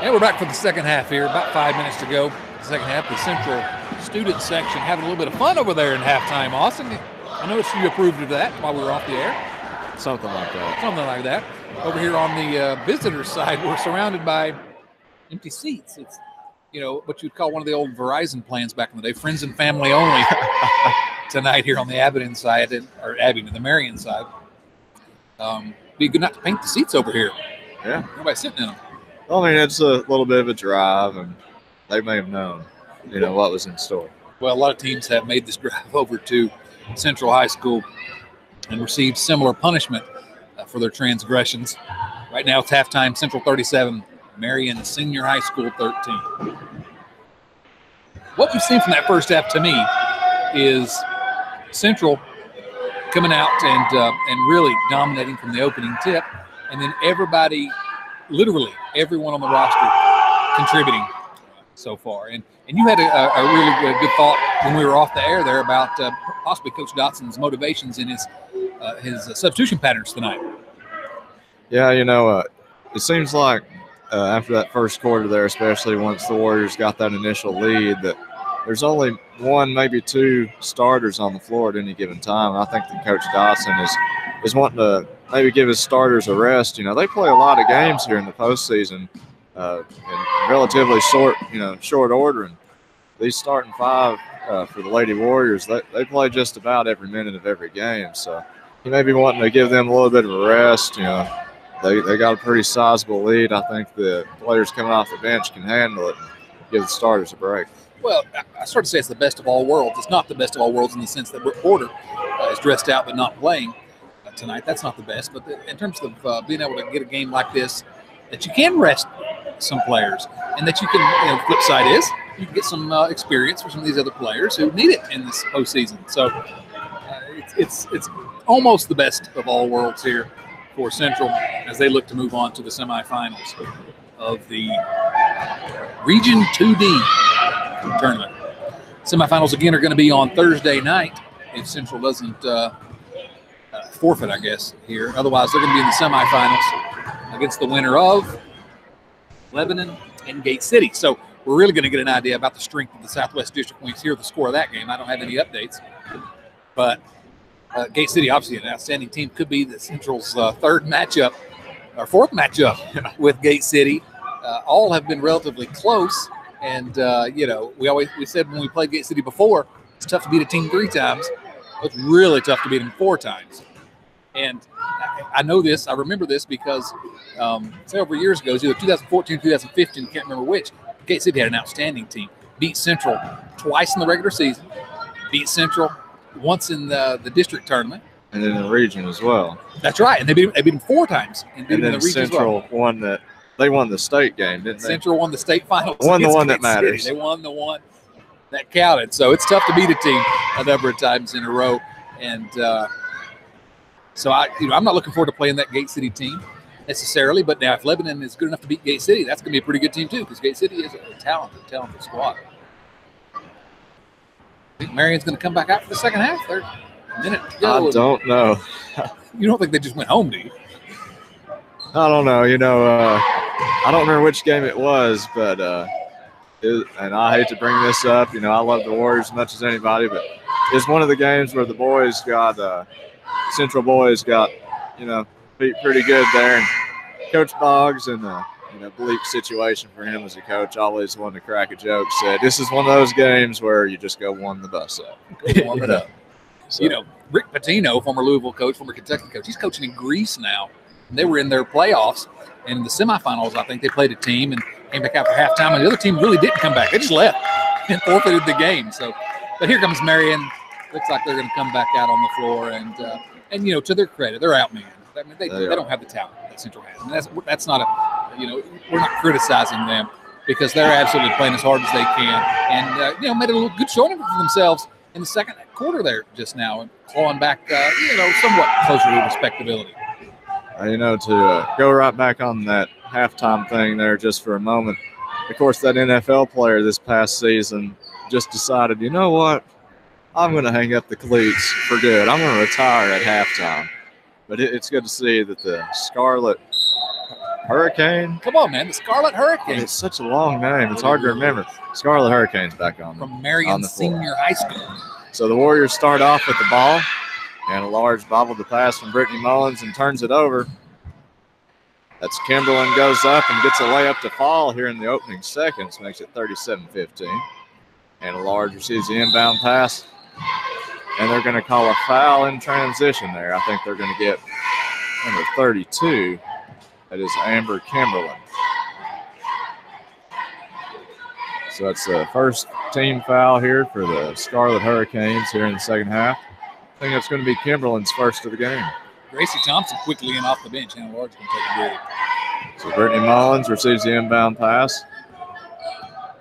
Speaker 1: And we're back for the second half here. About 5 minutes to go. The second half, the Central student section having a little bit of fun over there in halftime. Austin, I noticed you approved of that while we were off the air.
Speaker 2: Something like that.
Speaker 1: Something like that. Over here on the visitors' side, we're surrounded by empty seats. It's, you know, what you'd call one of the old Verizon plans back in the day, friends and family only. Tonight here on the Abingdon side, the Marion side. Be good not to paint the seats over here.
Speaker 2: Yeah.
Speaker 1: Nobody's sitting in them.
Speaker 2: Well, I mean, it's a little bit of a drive, and they may have known, you know, what was in store.
Speaker 1: Well, a lot of teams have made this drive over to Central High School and received similar punishment for their transgressions. Right now it's halftime, Central 37, Marion Senior High School 13. What we've seen from that first half to me is Central coming out and really dominating from the opening tip, and then everybody, literally everyone on the roster, contributing so far. And you had a really good thought when we were off the air there about possibly Coach Dotson's motivations in his substitution patterns tonight.
Speaker 2: Yeah, you know, it seems like after that first quarter there, especially once the Warriors got that initial lead, that there's only one, maybe two starters on the floor at any given time. I think that Coach Dotson is wanting to maybe give his starters a rest. You know, they play a lot of games here in the postseason in relatively short order. And these starting five for the Lady Warriors, they play just about every minute of every game. So he may be wanting to give them a little bit of a rest. You know, they got a pretty sizable lead. I think the players coming off the bench can handle it and give the starters a break.
Speaker 1: Well, I sort of say it's the best of all worlds. It's not the best of all worlds in the sense that Brooke Porter is dressed out but not playing tonight. That's not the best. But in terms of being able to get a game like this, that you can rest some players and that you can, the flip side is you can get some experience for some of these other players who need it in this postseason. So it's almost the best of all worlds here for Central as they look to move on to the semifinals of the Region 2D tournament. Semifinals again are going to be on Thursday night if Central doesn't forfeit, I guess, here. Otherwise, they're going to be in the semifinals against the winner of Lebanon and Gate City. So we're really going to get an idea about the strength of the Southwest District when we hear the score of that game. I don't have any updates, but Gate City, obviously an outstanding team, could be the Central's fourth matchup with Gate City. All have been relatively close, and we said when we played Gate City before, it's tough to beat a team 3 times. It's really tough to beat them 4 times. And I know this, I remember this because several years ago, it was either 2014 or 2015, can't remember which, Gate City had an outstanding team. Beat Central twice in the regular season, beat Central once in the district tournament.
Speaker 2: And then in the region as well.
Speaker 1: That's right, and they beat them 4 times. And
Speaker 2: then the Central won the state game, didn't they?
Speaker 1: Central won the state finals.
Speaker 2: Won the one that matters.
Speaker 1: They won the one that counted. So it's tough to beat a team a number of times in a row. And so I'm not looking forward to playing that Gate City team necessarily. But now if Lebanon is good enough to beat Gate City, that's going to be a pretty good team too, because Gate City is a talented squad. I think Marion's going to come back out for the second half. There's a minute to go.
Speaker 2: I don't know.
Speaker 1: You don't think they just went home, do you?
Speaker 2: I don't know. I don't remember which game it was, but and I hate to bring this up. I love the Warriors as much as anybody, but it's one of the games where the boys got Central boys got beat pretty good there. And Coach Boggs in a bleak situation for him as a coach, always wanted to crack a joke. Said this is one of those games where you just go warm the bus up.
Speaker 1: Warm it up. So. Rick Pitino, former Louisville coach, former Kentucky coach, he's coaching in Greece now. And they were in their playoffs, and in the semifinals, I think they played a team and came back out for halftime, and the other team really didn't come back. They just left and forfeited the game. So, but here comes Marion. Looks like they're going to come back out on the floor, and to their credit, they're outmanned. I mean, they don't have the talent that Central has. I mean, that's not we're not criticizing them because they're absolutely playing as hard as they can, and made a little good showing for themselves in the second quarter there just now, and clawing back, somewhat closer to respectability.
Speaker 2: To go right back on that halftime thing there just for a moment. Of course, that NFL player this past season just decided, you know what, I'm going to hang up the cleats for good. I'm going to retire at halftime. But it's good to see that the Scarlet Hurricane.
Speaker 1: Come on, man. The Scarlet Hurricanes.
Speaker 2: It's such a long name. It's hard to remember. Scarlet Hurricanes back on
Speaker 1: From Marion
Speaker 2: the floor.
Speaker 1: Senior High School.
Speaker 2: So the Warriors start off with the ball. And a large bobble to pass from Brittany Mullins and turns it over. That's Kimberlin goes up and gets a layup to fall here in the opening seconds. Makes it 37-15. And a large receives the inbound pass. And they're going to call a foul in transition there. I think they're going to get number 32. That is Amber Kimberlin. So that's the first team foul here for the Scarlet Hurricanes here in the second half. I think that's going to be Kimberlin's first of the game.
Speaker 1: Gracie Thompson quickly in off the bench. Hannah Large can take a breather.
Speaker 2: So Brittany Mullins receives the inbound pass.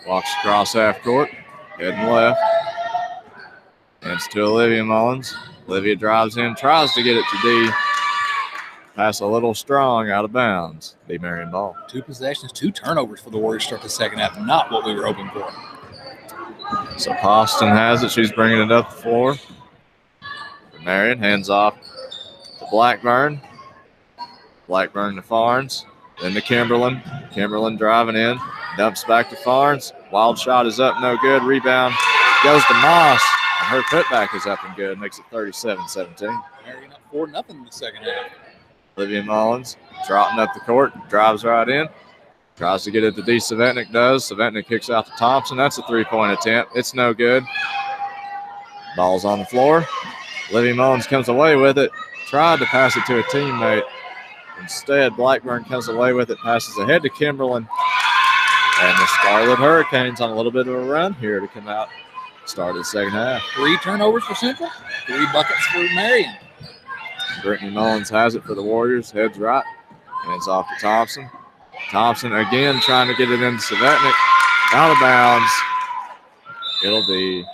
Speaker 2: Walks across half court. Heading left. Hands to Olivia Mullins. Olivia drives in, tries to get it to D. Pass a little strong, out of bounds. D. Marion ball. 2
Speaker 1: possessions, 2 turnovers for the Warriors start the second half. Not what we were hoping for.
Speaker 2: So Poston has it. She's bringing it up the floor. Marion hands off to Blackburn. Blackburn to Farnes. Then to Kimberlin. Kimberlin driving in. Dumps back to Farnes. Wild shot is up, no good. Rebound goes to Moss. And her putback is up and good. Makes it 37-17.
Speaker 1: Marion up 4-0 in the second half.
Speaker 2: Olivia Mullins trotting up the court. Drives right in. Tries to get it to D. Savetnik does. Savetnik kicks out to Thompson. That's a 3-point attempt. It's no good. Ball's on the floor. Olivia Mullins comes away with it. Tried to pass it to a teammate. Instead, Blackburn comes away with it. Passes ahead to Kimberlin. And the Scarlet Hurricanes on a little bit of a run here to come out. Start of the second half.
Speaker 1: 3 turnovers for Central. 3 buckets for Marion.
Speaker 2: Brittany Mullins has it for the Warriors. Heads right. Hands off to Thompson. Thompson again trying to get it into Savetnik. Out of bounds. It'll be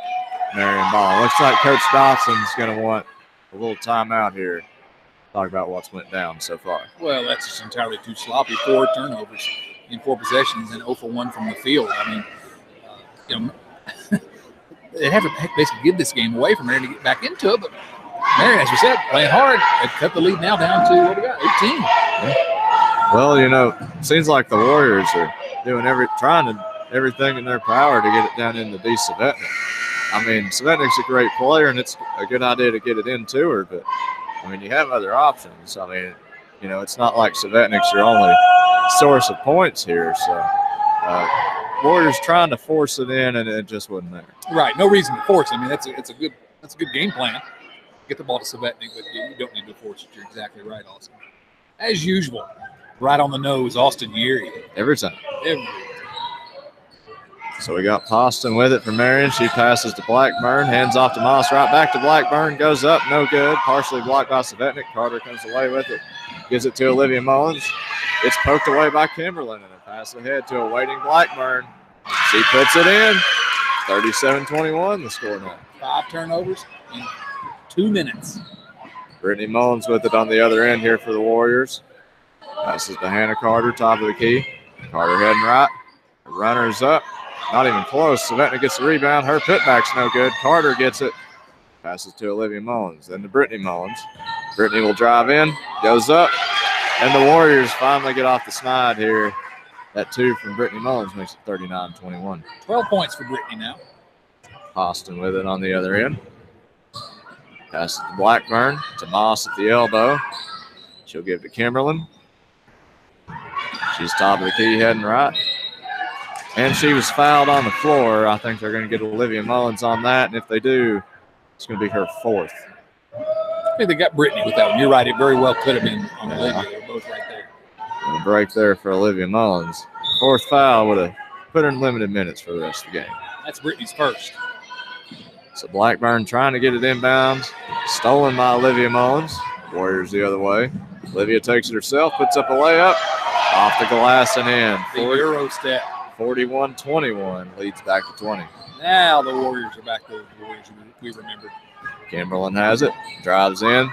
Speaker 2: Marion ball. Looks like Coach Dobson's going to want a little timeout here. Talk about what's went down so far.
Speaker 1: Well, that's just entirely too sloppy. 4 turnovers in 4 possessions and 0 for 1 from the field. I mean, they have to basically give this game away for Marion to get back into it. But Marion, as you said, playing hard. They've cut the lead now down to, what we got, 18.
Speaker 2: Yeah. Well, seems like the Warriors are doing everything in their power to get it down into D. Savetnik. I mean, Savetnik's a great player, and it's a good idea to get it into her, but, you have other options. It's not like Savetnik's your only source of points here, so Warriors trying to force it in, and it just wasn't there.
Speaker 1: Right, no reason to force it. That's a good game plan. Get the ball to Savetnik, but you don't need to force it. You're exactly right, Austin. As usual, right on the nose, Austin Yeary.
Speaker 2: Every time.
Speaker 1: Every time.
Speaker 2: So we got Poston with it for Marion. She passes to Blackburn. Hands off to Moss. Right back to Blackburn. Goes up. No good. Partially blocked by Savetnik. Carter comes away with it. Gives it to Olivia Mullins. It's poked away by Kimberlin. And a pass ahead to a waiting Blackburn. She puts it in. 37-21 the score now.
Speaker 1: 5 turnovers in 2 minutes.
Speaker 2: Brittany Mullins with it on the other end here for the Warriors. Passes to Hannah Carter, top of the key. Carter heading right. The runner's up. Not even close. Savetnik gets the rebound. Her putback's no good. Carter gets it. Passes to Olivia Mullins. Then to Brittany Mullins. Brittany will drive in. Goes up. And the Warriors finally get off the snide here. That 2 from Brittany Mullins makes it 39-21.
Speaker 1: 12 points for Brittany now.
Speaker 2: Austin with it on the other end. Passes to Blackburn. To Moss at the elbow. She'll give to Kimberlin. She's top of the key heading right. And she was fouled on the floor. I think they're going to get Olivia Mullins on that. And if they do, it's going to be her 4th.
Speaker 1: I think they got Brittany with that one. You're right. It very well could have been on Olivia. They're both right there.
Speaker 2: And a break there for Olivia Mullins. 4th foul would have put her in limited minutes for the rest of the game.
Speaker 1: That's Brittany's first.
Speaker 2: So Blackburn trying to get it inbounds. Stolen by Olivia Mullins. Warriors the other way. Olivia takes it herself, puts up a layup. Off the glass and in.
Speaker 1: The Euro step.
Speaker 2: 41-21 leads back to 20.
Speaker 1: Now the Warriors are back to the Warriors we remember.
Speaker 2: Kimberlin has it. Drives in.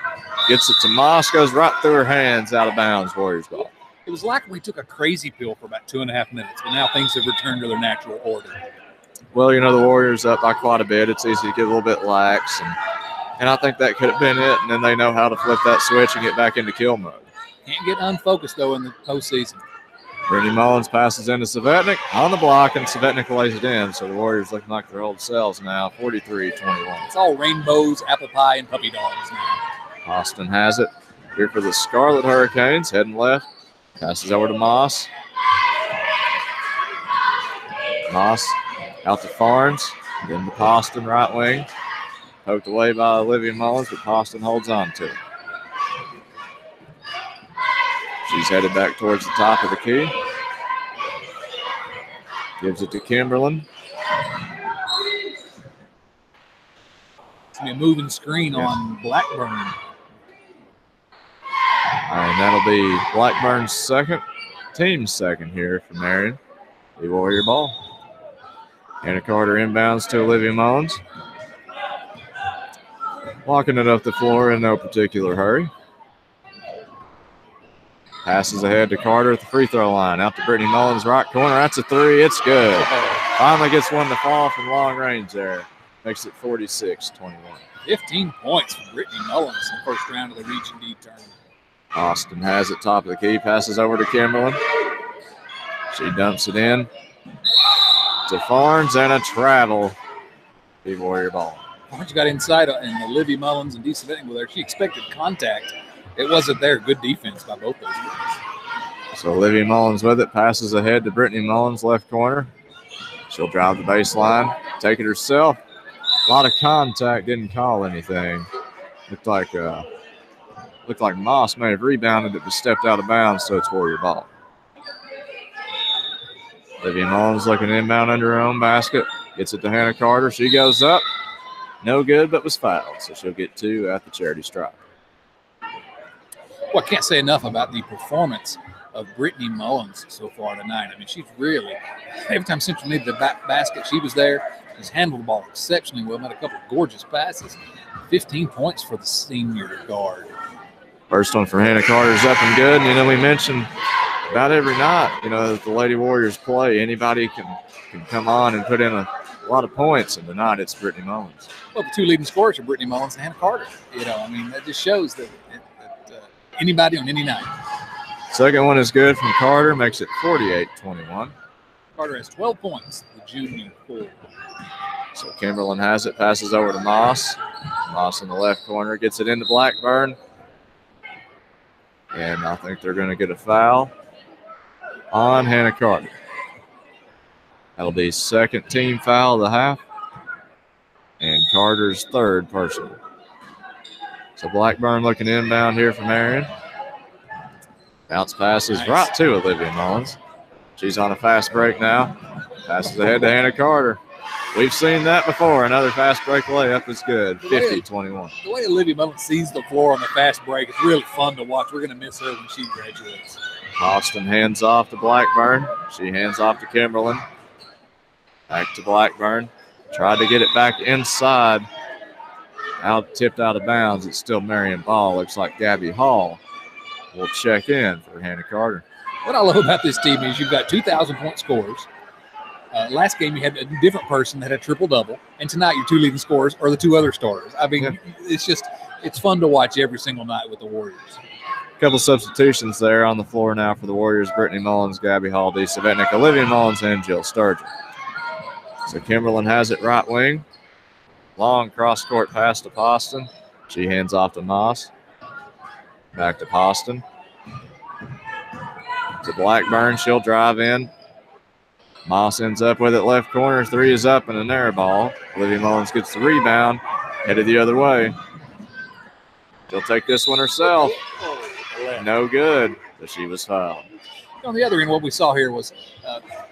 Speaker 2: Gets it to Moss. Goes right through her hands. Out of bounds. Warriors ball.
Speaker 1: It was like we took a crazy pill for about 2.5 minutes, but now things have returned to their natural order.
Speaker 2: Well, the Warriors up by quite a bit. It's easy to get a little bit lax. And I think that could have been it. And then they know how to flip that switch and get back into kill mode.
Speaker 1: Can't get unfocused, though, in the postseason.
Speaker 2: Brittany Mullins passes into Svetnik on the block, and Svetnik lays it in. So the Warriors looking like their old selves now, 43-21.
Speaker 1: It's all rainbows, apple pie, and puppy dogs now.
Speaker 2: Austin has it here for the Scarlet Hurricanes, heading left. Passes over to Moss. Moss out to Farnes, then to Poston, right wing. Poked away by Olivia Mullins, but Poston holds on to it. She's headed back towards the top of the key. Gives it to Kimberlin.
Speaker 1: It's going to be a moving screen on Blackburn.
Speaker 2: And that'll be Blackburn's second, team's second here for Marion. The Warrior ball. Hannah Carter inbounds to Olivia Mullins. Walking it up the floor in no particular hurry. Passes ahead to Carter at the free throw line. Out to Brittany Mullins, right corner. That's a three. It's good. Finally gets one to fall from long range there. Makes it 46-21.
Speaker 1: 15 points for Brittany Mullins in the first round of the Region D tournament.
Speaker 2: Austin has it top of the key. Passes over to Kimberlin. She dumps it in to Farnes, and a travel. The Warrior ball.
Speaker 1: Once you got inside and Olivia Mullins and Dee Svetnik were there, she expected contact. It wasn't there. Good defense by both those girls.
Speaker 2: So Olivia Mullins with it. Passes ahead to Brittany Mullins, left corner. She'll drive the baseline. Take it herself. A lot of contact. Didn't call anything. Looked like Moss may have rebounded it, but stepped out of bounds, so it's Warrior ball. Olivia Mullins looking inbound under her own basket. Gets it to Hannah Carter. She goes up. No good, but was fouled, so she'll get 2 at the charity stripe.
Speaker 1: Well, I can't say enough about the performance of Brittany Mullins so far tonight. I mean, she's really, every time Central needed the basket, she was there. She's handled the ball exceptionally well, made a couple of gorgeous passes. 15 points for the senior guard.
Speaker 2: First one for Hannah Carter's up and good. And, we mentioned about every night, that the Lady Warriors play. Anybody can come on and put in a lot of points, and tonight it's Brittany Mullins.
Speaker 1: Well, the 2 leading scorers are Brittany Mullins and Hannah Carter. That just shows that anybody on any night.
Speaker 2: Second one is good from Carter, makes it 48-21.
Speaker 1: Carter has 12 points, the junior forward.
Speaker 2: So Kimberlin has it, passes over to Moss. Moss in the left corner, gets it into Blackburn. And I think they're going to get a foul on Hannah Carter. That'll be second team foul of the half. And Carter's third personal. So Blackburn looking inbound here for Marion. Bounce passes right to Olivia Mullins. She's on a fast break now. Passes ahead to Hannah Carter. We've seen that before. Another fast break layup is good. 50-21.
Speaker 1: The way Olivia Mullins sees the floor on the fast break is really fun to watch. We're going to miss her when she graduates.
Speaker 2: Austin hands off to Blackburn. She hands off to Kimberlin. Back to Blackburn. Tried to get it back inside. Tipped out of bounds. It's still Marion ball. Looks like Gabby Hall will check in for Hannah Carter.
Speaker 1: What I love about this team is you've got 2,000-point scorers. Last game you had a different person that had a triple-double, and tonight your 2 leading scorers are the 2 other starters. I mean, it's fun to watch every single night with the Warriors.
Speaker 2: A couple substitutions there on the floor now for the Warriors. Brittany Mullins, Gabby Hall, Dee Svetnik, Olivia Mullins, and Jill Sturgeon. So Kimberlin has it right wing. Long cross-court pass to Poston. She hands off to Moss. Back to Poston. To Blackburn. She'll drive in. Moss ends up with it left corner. 3 is up and an air ball. Olivia Mullins gets the rebound. Headed the other way. She'll take this one herself. No good, but she was fouled.
Speaker 1: On the other end, what we saw here was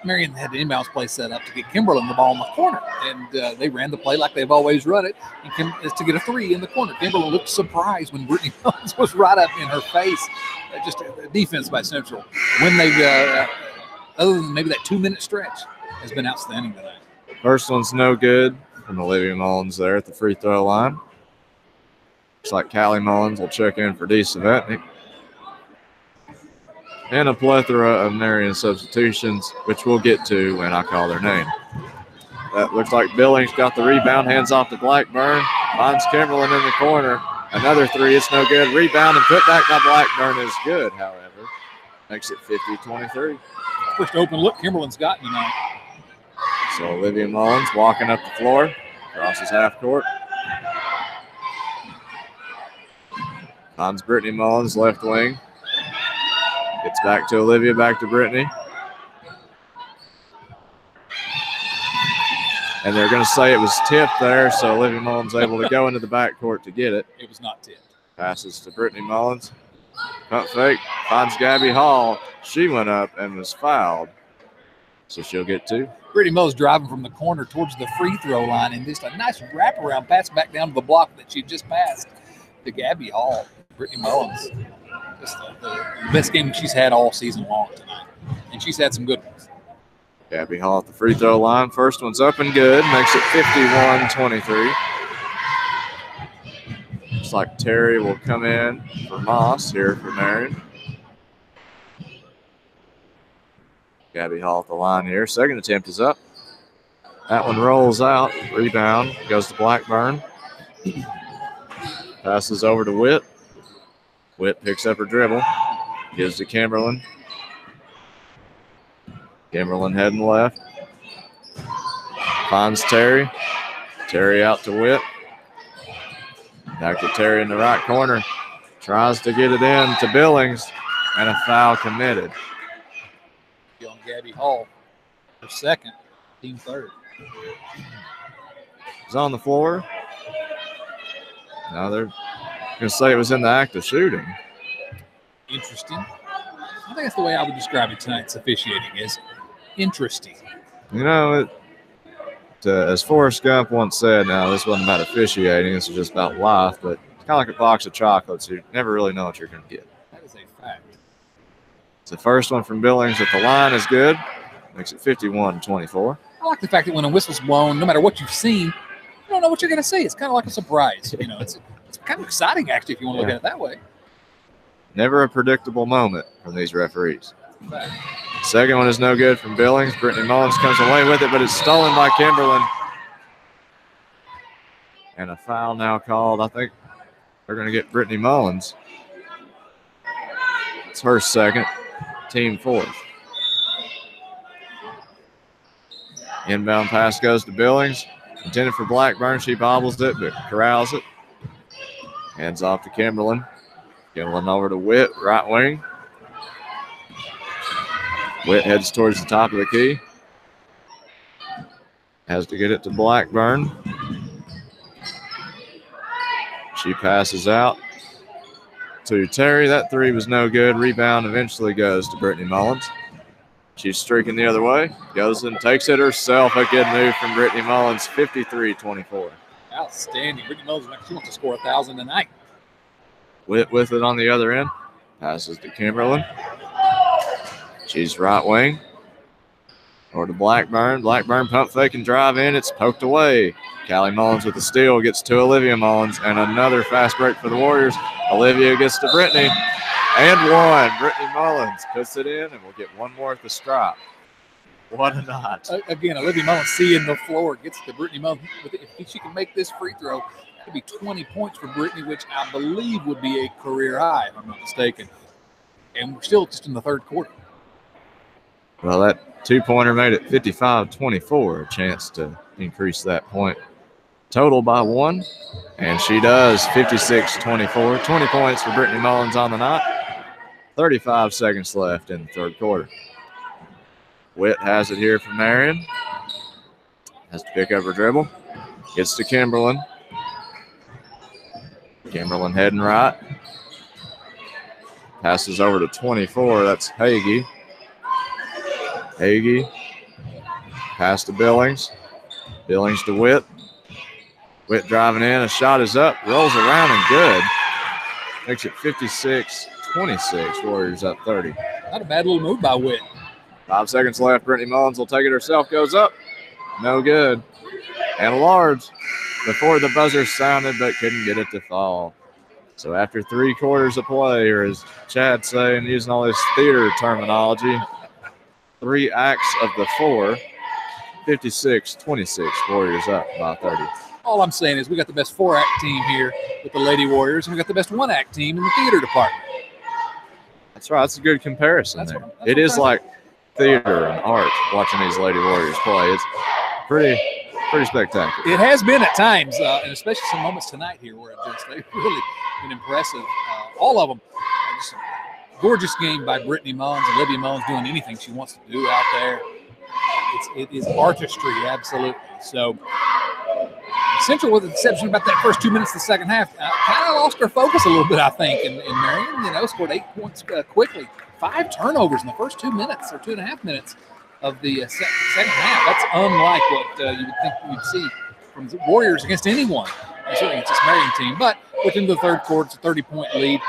Speaker 1: Marion had the inbounds play set up to get Kimberlin the ball in the corner, and they ran the play like they've always run it, and is to get a 3 in the corner. Kimberlin looked surprised when Brittany Mullins was right up in her face. Just a defense by Central. When they, other than maybe that 2-minute stretch, has been outstanding tonight.
Speaker 2: First one's no good from Olivia Mullins there at the free throw line. Looks like Callie Mullins will check in for Dee Svetnik. And a plethora of Marion substitutions, which we'll get to when I call their name. That looks like Billings got the rebound, hands off to Blackburn, finds Kimberlin in the corner, Another three, it's no good. Rebound and put back by Blackburn is good, however. Makes it 50-23.
Speaker 1: First open look Kimberlin's gotten tonight.
Speaker 2: So Olivia Mullins walking up the floor, crosses half court. Finds Brittany Mullins, left wing. Gets back to Olivia, back to Brittany. And they're going to say it was tipped there, so Olivia Mullins able to go into the backcourt to get it.
Speaker 1: It was not tipped.
Speaker 2: Passes to Brittany Mullins. Pump fake, finds Gabby Hall. She went up and was fouled, so she'll get two.
Speaker 1: Brittany Mullins driving from the corner towards the free throw line and just a nice wraparound pass back down to the block that she just passed to Gabby Hall. Brittany Mullins, just the best game she's had all season long tonight, and she's had some good ones.
Speaker 2: Gabby Hall at the free throw line. First one's up and good. Makes it 51-23. Looks like Terry will come in for Moss here for Marion. Gabby Hall at the line here. Second attempt is up. That one rolls out. Rebound goes to Blackburn. Passes over to Witt. Witt picks up her dribble. Gives to Kimberlin. Kimberlin heading left. Finds Terry. Terry out to Witt. Back to Terry in the right corner. Tries to get it in to Billings. And a foul committed.
Speaker 1: On Gabby Hall, her second, team third.
Speaker 2: It's on the floor. Now they're going to say it was in the act of shooting.
Speaker 1: Interesting. I think that's the way I would describe it tonight's officiating is interesting.
Speaker 2: You know, as Forrest Gump once said, now this wasn't about officiating, this is just about life, but it's kind of like a box of chocolates. You never really know what you're going to get.
Speaker 1: That is a fact.
Speaker 2: It's the first one from Billings at the line is good. Makes it 51-24.
Speaker 1: I like the fact that when a whistle's blown, no matter what you've seen, you don't know what you're going to see. It's kind of like a surprise. You know, it's kind of exciting, actually, if you want to look at it that way.
Speaker 2: Never a predictable moment from these referees. Second one is no good from Billings. Brittany Mullins comes away with it, but it's stolen by Kimberlin. And a foul now called. I think they're going to get Brittany Mullins. It's her second, team fourth. Inbound pass goes to Billings. Intended for Blackburn. She bobbles it, but corrals it. Hands off to Kimberlin. Kimberlin over to Witt, right wing. Witt heads towards the top of the key. Has to get it to Blackburn. She passes out to Terry. That three was no good. Rebound eventually goes to Brittany Mullins. She's streaking the other way. Goes and takes it herself. A good move from Brittany Mullins, 53-24.
Speaker 1: Outstanding. Brittany Mullins, she wants to score 1,000 tonight.
Speaker 2: Witt with it on the other end. Passes to Kimberlin. She's right wing. Or to Blackburn. Blackburn pump fake and drive in. It's poked away. Callie Mullins with the steal. Gets to Olivia Mullins. And another fast break for the Warriors. Olivia gets to Brittany. And one. Brittany Mullins puts it in and we'll get one more at the strop. What a night.
Speaker 1: Again, Olivia Mullins seeing the floor. Gets to Brittany Mullins. If she can make this free throw, it could be 20 points for Brittany, which I believe would be a career high, if I'm not mistaken. And we're still just in the third quarter.
Speaker 2: Well, that two-pointer made it 55-24, a chance to increase that point total by one. And she does, 56-24. 20 points for Brittany Mullins on the night. 35 seconds left in the third quarter. Witt has it here for Marion. Has to pick up her dribble. Gets to Kimberlin. Kimberlin heading right. Passes over to 24. That's Hagee. Hagee. Pass to Billings. Billings to Witt. Witt driving in. A shot is up. Rolls around and good. Makes it 56-26. Warriors up 30.
Speaker 1: Not a bad little move by Witt.
Speaker 2: 5 seconds left. Brittany Mullins will take it herself. Goes up. No good. And large before the buzzer sounded, but couldn't get it to fall. So after 3 quarters of play, or as Chad's saying, using all this theater terminology, 3 acts of the 4, 56-26. Warriors up by 30.
Speaker 1: All I'm saying is we got the best 4-act team here with the Lady Warriors, and we got the best 1-act team in the theater department.
Speaker 2: That's right. That's a good comparison there. It is like theater and art watching these Lady Warriors play. It's pretty spectacular.
Speaker 1: It has been at times, and especially some moments tonight here where they've really been impressive. All of them. Just a gorgeous game by Brittany Mullins. Olivia Mullins doing anything she wants to do out there. It is artistry, absolutely. So Central, with the exception about that first 2 minutes of the second half, kind of lost her focus a little bit, I think. And Marion, scored 8 points quickly. 5 turnovers in the first 2 minutes or 2.5 minutes of the second half. That's unlike what you would think you'd see from the Warriors against anyone. And certainly against this Marion team. But within the third quarter, it's a 30-point lead.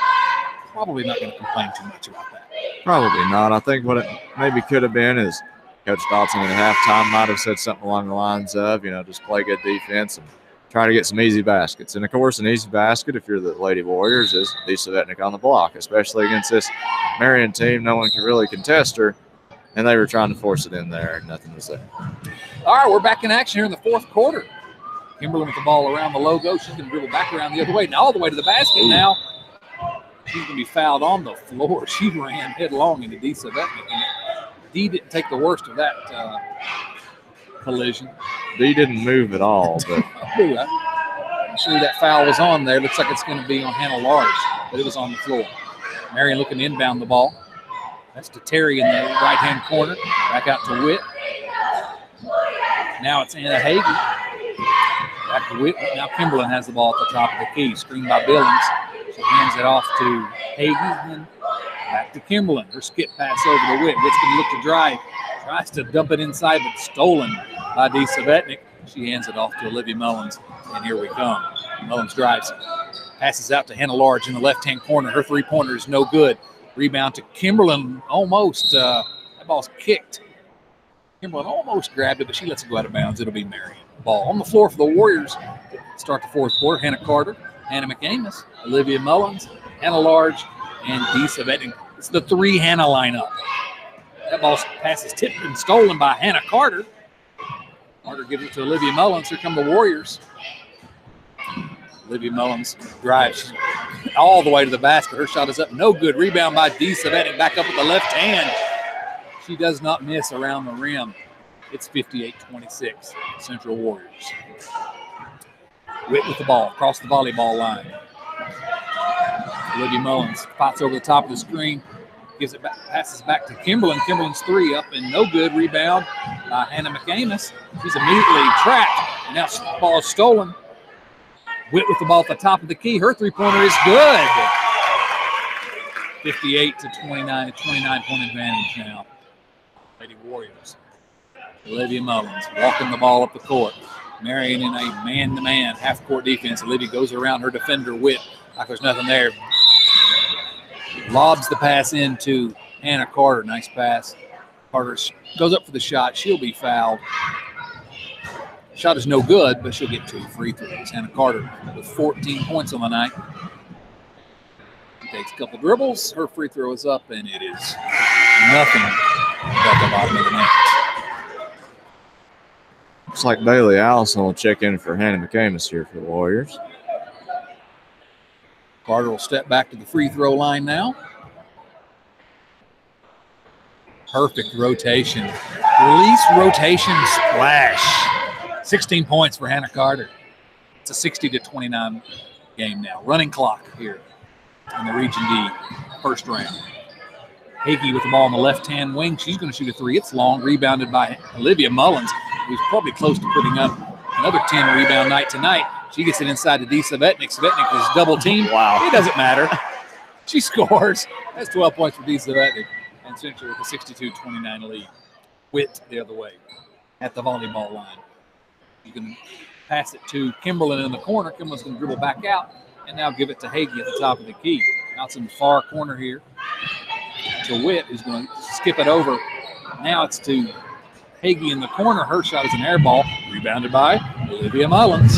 Speaker 1: Probably not going to complain too much about that.
Speaker 2: Probably not. I think what it maybe could have been is Coach Dotson at halftime might have said something along the lines of, just play good defense and try to get some easy baskets. And, of course, an easy basket, if you're the Lady Warriors, is Lisa Vetnick on the block, especially against this Marion team. No one can really contest her, and they were trying to force it in there, and nothing was there.
Speaker 1: All right, we're back in action here in the fourth quarter. Kimberlin with the ball around the logo. She's going to dribble back around the other way, and all the way to the basket now. She's going to be fouled on the floor. She ran headlong into Disa Vetnick, and Dee didn't take the worst of that collision.
Speaker 2: Dee didn't move at all, but
Speaker 1: I'm sure that foul was on there. Looks like it's going to be on Hannah Large, but it was on the floor. Marion looking to inbound the ball. That's to Terry in the right-hand corner. Back out to Witt. Now it's Anna Hagee. Back to Witt. Now Kimberlin has the ball at the top of the key. Screened by Billings. She hands it off to Hagee. And back to Kimberlin. Her skip pass over to Witt. Witt's going to look to drive. Tries to dump it inside, but stolen by Disa Vetnick. She hands it off to Olivia Mullins. And here we come. Mullins drives. Passes out to Hannah Large in the left-hand corner. Her three-pointer is no good. Rebound to Kimberlin. Almost. That ball's kicked. Kimberlin almost grabbed it, but she lets it go out of bounds. It'll be Marion. Ball on the floor for the Warriors. Start the fourth quarter. Hannah Carter, Hannah McAmis, Olivia Mullins, Hannah Large, and Disa Vetnick. It's the 3 Hannah lineup. That ball pass is tipped and stolen by Hannah Carter. Carter gives it to Olivia Mullins. Here come the Warriors. Olivia Mullins drives all the way to the basket. Her shot is up. No good. Rebound by Disa Vetnick. Back up with the left hand. She does not miss around the rim. It's 58-26. Central Warriors. Witt with the ball across the volleyball line. Olivia Mullins spots over the top of the screen. Gives it back, passes back to Kimberlin. Kimberlin's 3 up and no good. Rebound by Hannah McAmis. She's immediately trapped. And now the ball is stolen. Witt with the ball at the top of the key. Her three-pointer is good. 58-29, a 29-point advantage now. Lady Warriors. Olivia Mullins walking the ball up the court. Marion in a man-to-man half-court defense. Olivia goes around her defender, Witt, like there's nothing there. Lobs the pass into Hannah Carter. Nice pass. Carter goes up for the shot. She'll be fouled. Shot is no good, but she'll get 2 free throws. Hannah Carter with 14 points on the night. She takes a couple dribbles. Her free throw is up, and it is nothing at the bottom of the net.
Speaker 2: Looks like Bailey Allison will check in for Hannah McAmis here for the Warriors.
Speaker 1: Carter will step back to the free throw line now. Perfect rotation. Release, rotation, splash. 16 points for Hannah Carter. It's a 60-29 game now. Running clock here in the Region D first round. Hagee with the ball on the left-hand wing. She's going to shoot a 3. It's long. Rebounded by Olivia Mullins, who's probably close to putting up another 10 rebound night tonight. She gets it inside to Disa Vetnick. Vetnick is double teamed.
Speaker 2: Wow.
Speaker 1: It doesn't matter. She scores. That's 12 points for Disa Vetnick. And Central with a 62-29 lead. Witt the other way at the volleyball line. You can pass it to Kimberlin in the corner. Kimberlin's going to dribble back out and now give it to Hagee at the top of the key. Now it's in the far corner here to Witt, who's going to skip it over. Now it's to Hagee in the corner. Her shot is an air ball. Rebounded by Olivia Mullins.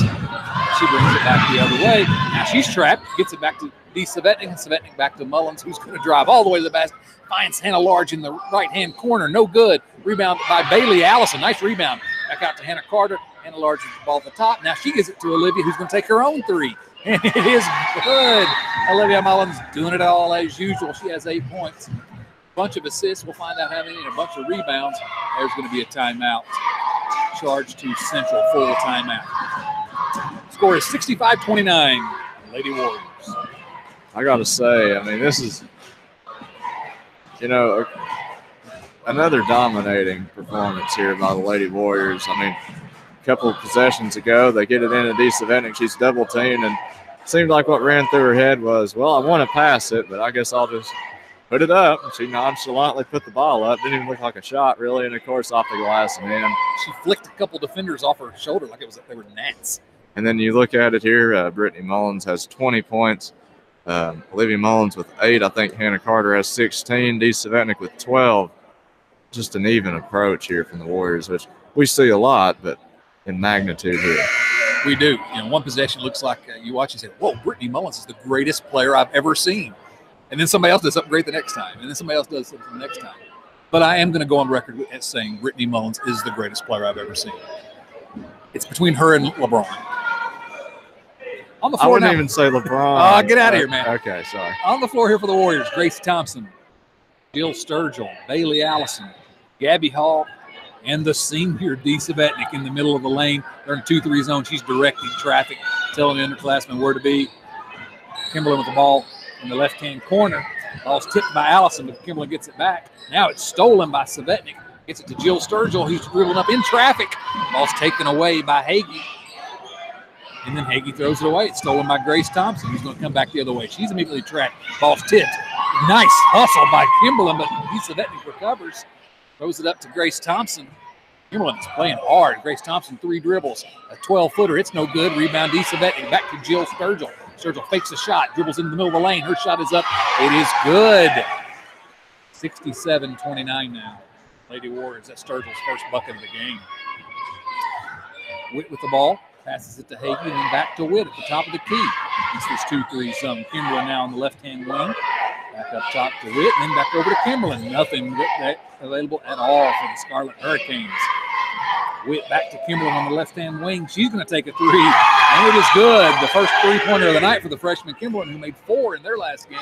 Speaker 1: She brings it back the other way. Now she's trapped. Gets it back to Disa Vetnick. And Vetnick back to Mullins, who's going to drive all the way to the basket. Finds Hannah Large in the right-hand corner. No good. Rebound by Bailey Allison. Nice rebound Back out to Hannah Carter. Hannah larges the ball at the top. Now she gives it to Olivia, who's going to take her own three. And it is good. Olivia Mullins doing it all as usual. She has 8 points. Bunch of assists. We'll find out how many, and a bunch of rebounds. There's going to be a timeout. Charge to Central, full timeout. Score is 65-29. Lady Warriors.
Speaker 2: I got to say, I mean, this is, you know, another dominating performance here by the Lady Warriors. I mean, a couple of possessions ago, they get it in at East Savannah. She's double teamed, and it seemed like what ran through her head was, well, I want to pass it, but I guess I'll just put it up. And she nonchalantly put the ball up. Didn't even look like a shot, really, and, of course, off the glass and in.
Speaker 1: She flicked a couple defenders off her shoulder like they were gnats.
Speaker 2: And then you look at it here, Brittany Mullins has 20 points. Olivia Mullins with 8. I think Hannah Carter has 16. Dee Savetnik with 12. Just an even approach here from the Warriors, which we see a lot, but in magnitude here.
Speaker 1: We do. You know, one possession looks like you watch and say, whoa, Brittany Mullins is the greatest player I've ever seen. And then somebody else does something great the next time. And then somebody else does something the next time. But I am going to go on record as saying Brittany Mullins is the greatest player I've ever seen. It's between her and LeBron. On the floor
Speaker 2: I wouldn't
Speaker 1: now.
Speaker 2: even say LeBron.
Speaker 1: Get out of here, man.
Speaker 2: Okay, sorry.
Speaker 1: On the floor here for the Warriors, Grace Thompson, Jill Sturgill, Bailey Allison, Gabby Hall, and the senior Dee Savetnik in the middle of the lane. They're in 2-3 zone. She's directing traffic, telling the underclassmen where to be. Kimberlin with the ball in the left-hand corner. Ball's tipped by Allison, but Kimberlin gets it back. Now it's stolen by Savetnik. Gets it to Jill Sturgill, who's dribbling up in traffic. Ball's taken away by Hagee. And then Hagee throws it away. It's stolen by Grace Thompson, who's going to come back the other way. She's immediately tracked. Ball's tipped. Nice hustle by Kimberlin, but Dee Savetnik recovers. Throws it up to Grace Thompson. Kimberlin is playing hard. Grace Thompson, 3 dribbles. A 12-footer. It's no good. Rebound, Dee Savetnik. Back to Jill Sturgill. Sturgill fakes a shot. Dribbles into the middle of the lane. Her shot is up. It is good. 67-29 now. Lady Warriors. That's Sturgill's first bucket of the game. Witt with the ball. Passes it to Hagee and then back to Witt at the top of the key. It's this 2-3 zone. Kimberlin now on the left-hand wing. Back up top to Witt and then back over to Kimberlin. Nothing available at all for the Scarlet Hurricanes. Witt back to Kimberlin on the left-hand wing. She's going to take a 3, and it is good. The first 3-pointer of the night for the freshman Kimberlin, who made 4 in their last game.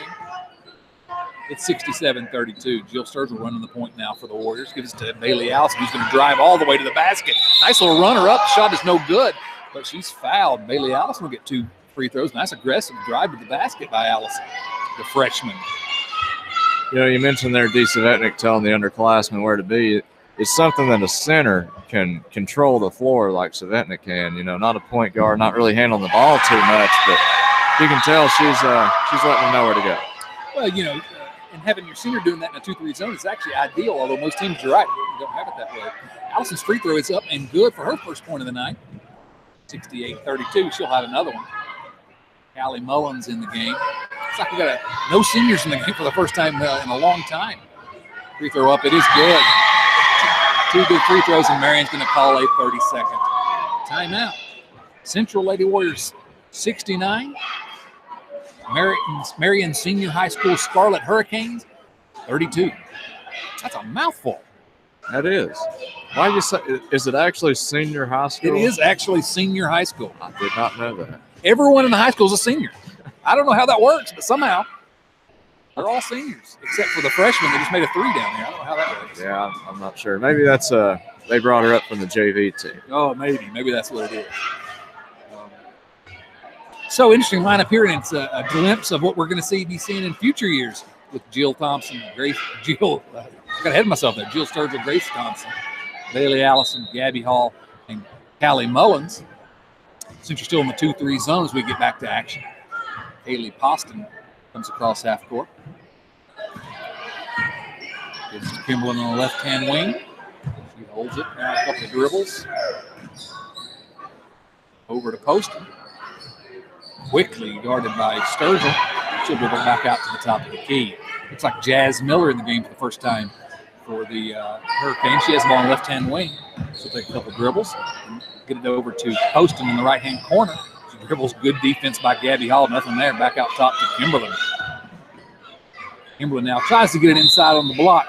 Speaker 1: It's 67-32. Jill Sturgill running the point now for the Warriors. Gives it to Bailey Allison, who's going to drive all the way to the basket. Nice little runner up. The shot is no good, but she's fouled. Bailey Allison will get 2 free throws. Nice aggressive drive to the basket by Allison, the freshman.
Speaker 2: You know, you mentioned there Dee Savetnik telling the underclassmen where to be. It's something that a center can control the floor like Savetnik can. You know, not a point guard, not really handling the ball too much, but you can tell she's letting them know where to go.
Speaker 1: Well, you know, and having your senior doing that in a 2-3 zone is actually ideal, although most teams, you're right, don't have it that way. Allison's free throw is up and good for her first point of the night. 68-32. She'll have another one. Callie Mullins in the game. It's like we got no seniors in the game for the first time in a long time. Free throw up. It is good. 2 good free throws, and Marion's going to call a 30-second timeout. Central Lady Warriors 69. Marion Senior High School Scarlet Hurricanes 32. That's a mouthful.
Speaker 2: That is. Why you say? Is it actually senior high school?
Speaker 1: It is actually senior high school.
Speaker 2: I did not know that.
Speaker 1: Everyone in the high school is a senior. I don't know how that works, but somehow they're all seniors, except for the freshmen. They just made a 3 down there. I don't know how that works.
Speaker 2: Yeah, I'm not sure. Maybe that's they brought her up from the JV team.
Speaker 1: Oh, maybe. Maybe that's what it is. So interesting lineup here, and it's a glimpse of what we're going to be seeing in future years with Jill Thompson, Jill got ahead of myself there. Jill Sturgill, Grace Thompson, Bailey Allison, Gabby Hall, and Callie Mullins. Since you're still in the 2-3 zone as we get back to action. Haley Poston comes across half court. Gives to Kimberlin on the left-hand wing. She holds it. Now a couple of dribbles. Over to Poston. Quickly guarded by Sturgill. She'll dribble back out to the top of the key. Looks like Jazz Miller in the game for the first time for the Hurricanes. She has the ball on the left-hand wing. She'll take a couple dribbles and get it over to Poston in the right-hand corner. She dribbles. Good defense by Gabby Hall. Nothing there. Back out top to Kimberlin. Kimberlin now tries to get it inside on the block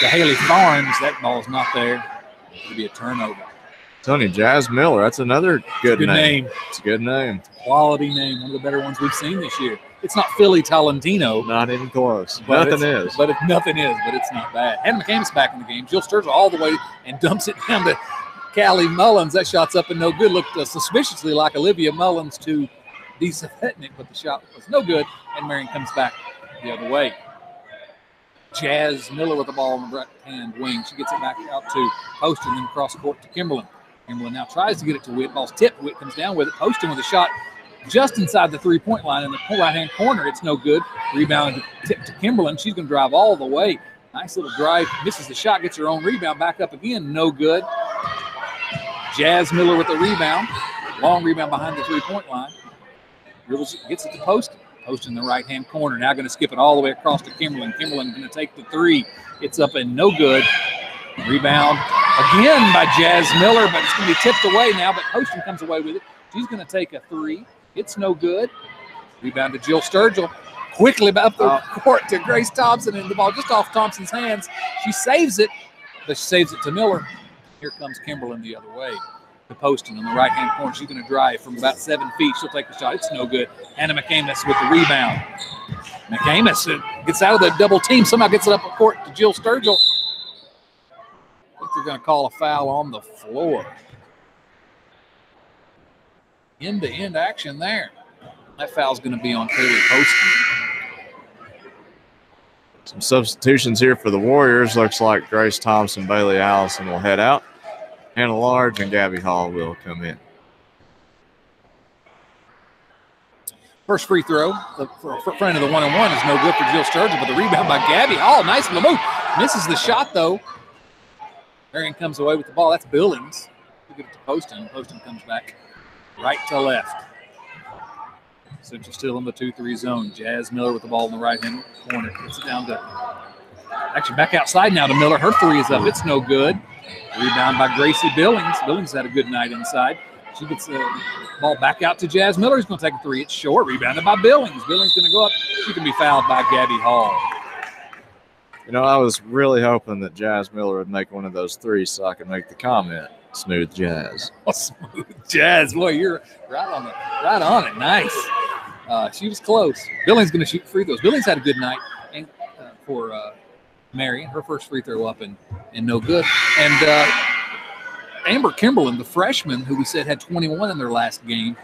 Speaker 1: to Haley Farms. That ball's not there. It'll be a turnover.
Speaker 2: Tony, Jazz Miller, that's another good
Speaker 1: name.
Speaker 2: It's a good name.
Speaker 1: Quality name, one of the better ones we've seen this year. It's not Philly Tolentino.
Speaker 2: Not even close.
Speaker 1: But
Speaker 2: nothing is.
Speaker 1: But nothing is, but it's not bad. Hannah McCamus back in the game. Jill Sturgill all the way and dumps it down to Callie Mullins. That shot's up and no good. Looked suspiciously like Olivia Mullins to Disa Fetnick, but the shot was no good, and Marion comes back the other way. Jazz Miller with the ball on the right-hand wing. She gets it back out to Poston, then cross court to Kimberlin. Kimberlin now tries to get it to Witt. Ball's tipped. Witt comes down with it. Poston with a shot just inside the three-point line in the right-hand corner. It's no good. Rebound tip to Kimberlin. She's going to drive all the way. Nice little drive. Misses the shot. Gets her own rebound. Back up again. No good. Jazz Miller with the rebound. Long rebound behind the three-point line. Gets it to Poston. Poston in the right-hand corner. Now going to skip it all the way across to Kimberlin. Kimberlin going to take the three. It's up and no good. Rebound again by Jazz Miller, but it's going to be tipped away now, but Poston comes away with it. She's going to take a three. It's no good. Rebound to Jill Sturgill. Quickly up the court to Grace Thompson, and the ball just off Thompson's hands. She saves it, but she saves it to Miller. Here comes Kimberlin the other way. To Poston on the right-hand corner. She's going to drive from about 7 feet. She'll take the shot. It's no good. Hannah McCamus with the rebound. McCamus gets out of the double team. Somehow gets it up the court to Jill Sturgill. I think they're going to call a foul on the floor. End-to-end action there. That foul's going to be on Kaylee Poston.
Speaker 2: Some substitutions here for the Warriors. Looks like Grace Thompson, Bailey Allison will head out. Hannah Large and Gabby Hall will come in.
Speaker 1: First free throw for front of the one-on-one is no good for Jill Sturgill, but the rebound by Gabby Hall. Nice little move. Misses the shot, though. Marion comes away with the ball. That's Billings. We'll give it to Poston. Poston comes back right to left. Central still in the 2-3 zone. Jazz Miller with the ball in the right-hand corner. Gets it down to actually back outside now to Miller. Her three is up. It's no good. Rebound by Gracie Billings. Billings had a good night inside. She gets the ball back out to Jazz Miller. He's going to take a three. It's short. Rebounded by Billings. Billings going to go up. She can be fouled by Gabby Hall.
Speaker 2: You know, I was really hoping that Jazz Miller would make one of those threes so I could make the comment, smooth jazz.
Speaker 1: Oh, smooth jazz. Boy, you're right on it. Nice. She was close. Billings going to shoot free throws. Billings had a good night and for Marion. Her first free throw up and no good. And Amber Kimberlin, the freshman who we said had 21 in their last game,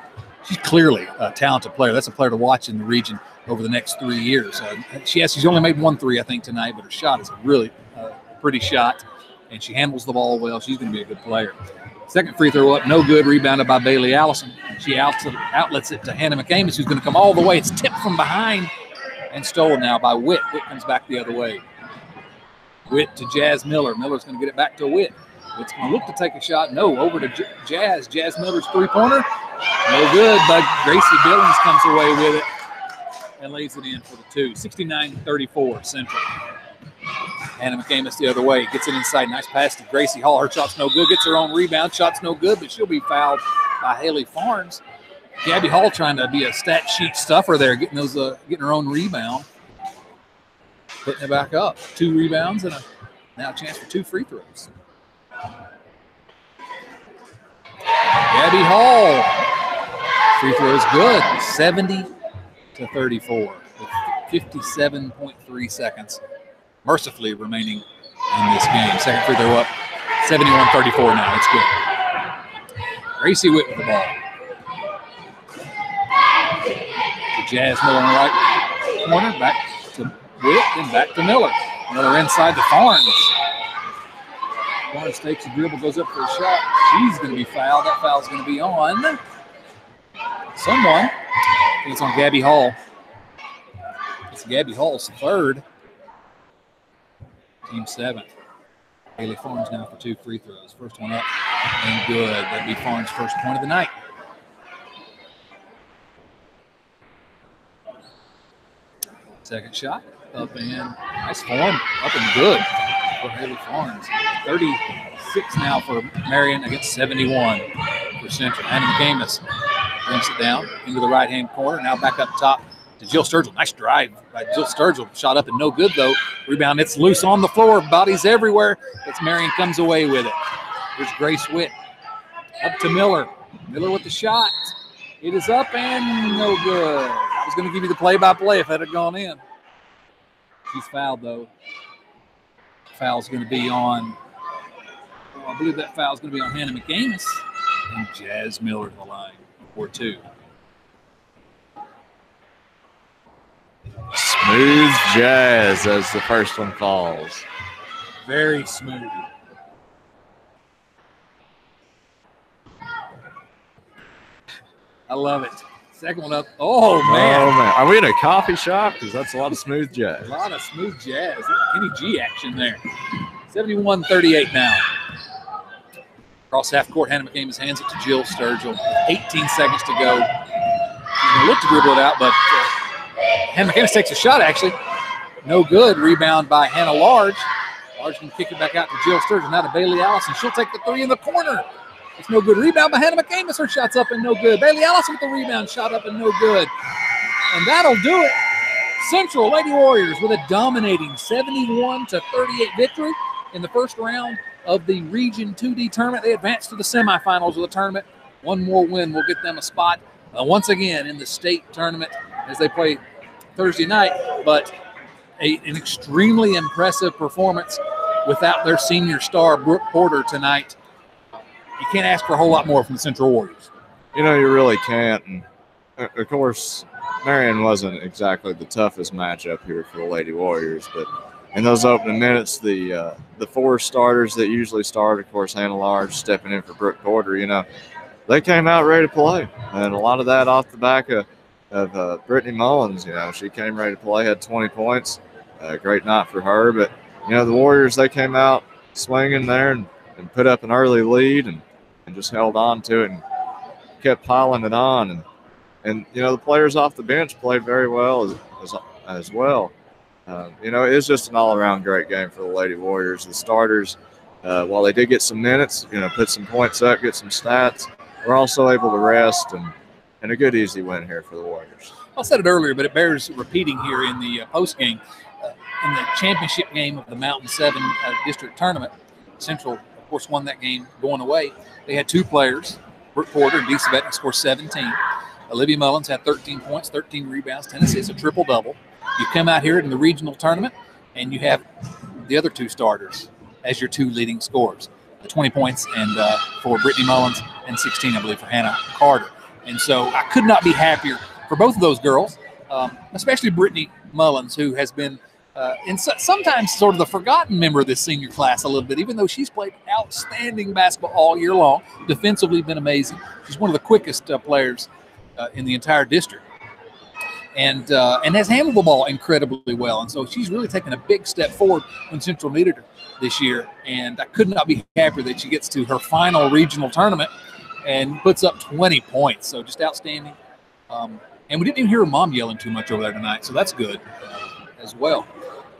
Speaker 1: she's clearly a talented player. That's a player to watch in the region over the next 3 years. She's only made 1 3, I think, tonight, but her shot is a really pretty shot, and she handles the ball well. She's going to be a good player. Second free throw up, no good. Rebounded by Bailey Allison. She outlets it to Hannah McCamus, who's going to come all the way. It's tipped from behind and stolen now by Witt. Witt comes back the other way. Witt to Jazz Miller. Miller's going to get it back to Witt. Witt's going to look to take a shot. No, over to Jazz. Jazz Miller's three-pointer. No good, but Gracie Billings comes away with it and lays it in for the two. 69-34 Central. Hannah McCamus the other way. Gets it inside. Nice pass to Gracie Hall. Her shot's no good. Gets her own rebound. Shot's no good, but she'll be fouled by Haley Farnes. Gabby Hall trying to be a stat sheet stuffer there, getting her own rebound. Putting it back up. 2 rebounds and now a chance for 2 free throws. Gabby Hall. Free throw is good. 70-34 with 57.3 seconds mercifully remaining in this game. Second free throw up. 71-34 now. It's good. Gracie Witt with the ball. To Jazz Miller on the right corner. Back to Witt, then back to Miller. Miller inside to Farnes. Farnes takes a dribble, goes up for a shot. She's going to be fouled. That foul's going to be on someone. I think it's on Gabby Hall. It's Gabby Hall's third. Team 7. Haley Farnes now for 2 free throws. First one up and good. That'd be Farnes' first point of the night. Second shot. Up and nice form. Up and good for Haley Farnes. 36 now for Marion against 71 for Central. Hannah McCamus brings it down into the right-hand corner. Now back up top to Jill Sturgill. Nice drive by Jill Sturgill. Shot up and no good, though. Rebound. It's loose on the floor. Bodies everywhere. It's Marion comes away with it. Here's Grace Witt. Up to Miller. Miller with the shot. It is up and no good. I was going to give you the play-by-play if that had gone in. She's fouled, though. Foul's going to be on, I believe that foul's going to be on Hannah McAmis and Jazz Miller to the line for 2.
Speaker 2: Smooth Jazz as the first one falls.
Speaker 1: Very smooth. I love it. Second one up. Oh, man.
Speaker 2: Oh, man. Are we in a coffee shop? Because that's a lot of smooth jazz.
Speaker 1: A lot of smooth jazz. Kenny G action there. 71-38 now. Across half court, Hannah McAmis hands it to Jill Sturgill. 18 seconds to go. She's going to look to dribble it out, but Hannah McAmis takes a shot, actually. No good. Rebound by Hannah Large. Large can kick it back out to Jill Sturgill. Now to Bailey Allison. She'll take the 3 in the corner. It's no good. Rebound by Hannah McAmis. Her shot's up and no good. Bailey Allison with the rebound. Shot up and no good. And that'll do it. Central Lady Warriors with a dominating 71-38 victory in the first round of the Region 2D tournament. They advance to the semifinals of the tournament. One more win will get them a spot once again in the state tournament as they play Thursday night. But an extremely impressive performance without their senior star, Brooke Porter, tonight. You can't ask for a whole lot more from the Central Warriors.
Speaker 2: You know, you really can't. And, of course, Marion wasn't exactly the toughest matchup here for the Lady Warriors, but in those opening minutes, the 4 starters that usually start, of course, Hannah Large stepping in for Brooke Porter, you know, they came out ready to play. And a lot of that off the back of Brittany Mullins. You know, she came ready to play, had 20 points. Great night for her. But, you know, the Warriors, they came out swinging there and put up an early lead and just held on to it and kept piling it on. And you know, the players off the bench played very well as well. You know, it's just an all-around great game for the Lady Warriors. The starters, while they did get some minutes, you know, put some points up, get some stats, were also able to rest and a good, easy win here for the Warriors.
Speaker 1: I said it earlier, but it bears repeating here in the post-game. In the championship game of the Mountain 7 district tournament, Central, of course, won that game going away. They had 2 players, Brooke Porter and Dee Savetnik, scored 17. Olivia Mullins had 13 points, 13 rebounds, 10 assists, a triple-double. You come out here in the regional tournament, and you have the other 2 starters as your 2 leading scorers. 20 points and for Brittany Mullins and 16, I believe, for Hannah Carter. And so I could not be happier for both of those girls, especially Brittany Mullins, who has been sometimes sort of the forgotten member of this senior class a little bit, even though she's played outstanding basketball all year long. Defensively been amazing. She's one of the quickest players in the entire district. And has handled the ball incredibly well. And so she's really taken a big step forward when Central needed her this year. And I could not be happier that she gets to her final regional tournament and puts up 20 points. So just outstanding. And we didn't even hear her mom yelling too much over there tonight. So that's good as well.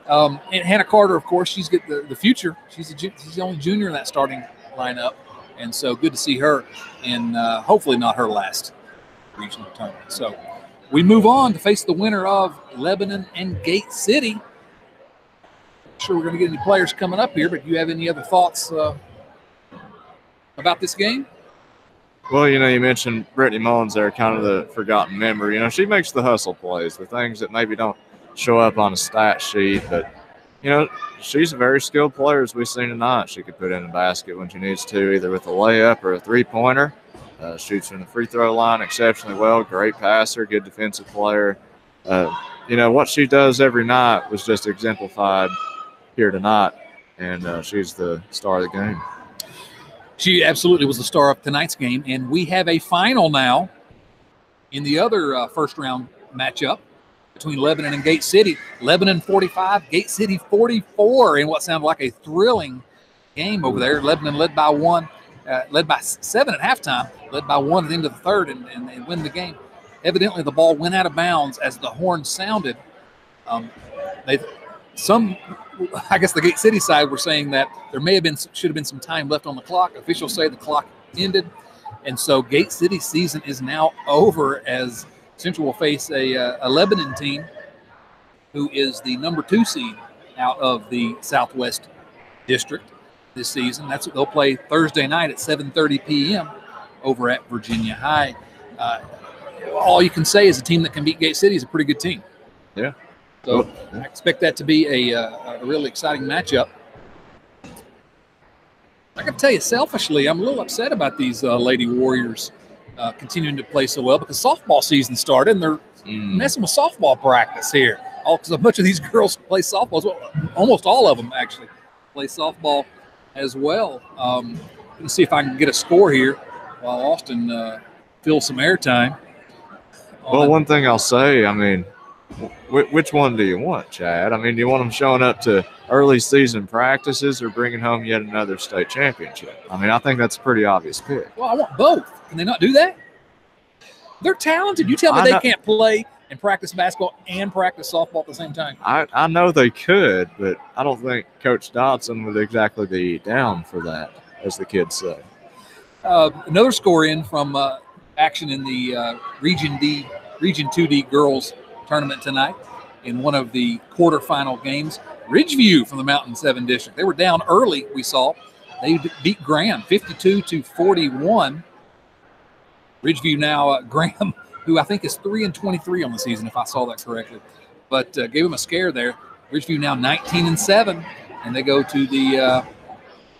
Speaker 1: And Hannah Carter, of course, she's got the future. She's the only junior in that starting lineup. And so good to see her in hopefully not her last regional tournament. So we move on to face the winner of Lebanon and Gate City. Not sure we're going to get any players coming up here, but do you have any other thoughts about this game?
Speaker 2: Well, you know, you mentioned Brittany Mullins there, kind of the forgotten member. You know, she makes the hustle plays, the things that maybe don't show up on a stat sheet. But, you know, she's a very skilled player, as we've seen tonight. She could put in a basket when she needs to, either with a layup or a three-pointer. Shoots from the free throw line exceptionally well. Great passer, good defensive player. You know, what she does every night was just exemplified here tonight, and she's the star of the game.
Speaker 1: She absolutely was the star of tonight's game, and we have a final now in the other first-round matchup between Lebanon and Gate City. Lebanon 45, Gate City 44 in what sounded like a thrilling game over there. Lebanon led by 7 at halftime, led by 1 at the end of the third, and win the game. Evidently, the ball went out of bounds as the horn sounded. I guess the Gate City side were saying that there should have been some time left on the clock. Officials say the clock ended, and so Gate City's season is now over as Central will face a Lebanon team who is the number 2 seed out of the Southwest District this season. That's what they'll play Thursday night at 7:30 p.m. over at Virginia High. All you can say is a team that can beat Gate City is a pretty good team.
Speaker 2: Yeah.
Speaker 1: So I expect that to be a really exciting matchup. I got to tell you, selfishly, I'm a little upset about these Lady Warriors continuing to play so well because softball season started and they're messing with softball practice here. Because a bunch of these girls play softball as well. Almost all of them actually play softball as well. Let's see if I can get a score here while Austin fills some airtime.
Speaker 2: Well, one thing I'll say, I mean, which one do you want, Chad? I mean, do you want them showing up to early season practices or bringing home yet another state championship? I mean, I think that's a pretty obvious pick.
Speaker 1: Well, I want both. Can they not do that? They're talented. You tell me they can't play and practice basketball and practice softball at the same time.
Speaker 2: I know they could, but I don't think Coach Dodson would exactly be down for that, as the kids say.
Speaker 1: Another score in from action in the Region 2D girls tournament tonight in one of the quarterfinal games. Ridgeview from the Mountain 7 district. They were down early, we saw. They beat Graham 52-41. Ridgeview now, Graham, who I think is 3-23 on the season, if I saw that correctly, but gave him a scare there. Ridgeview now 19-7, and they go to the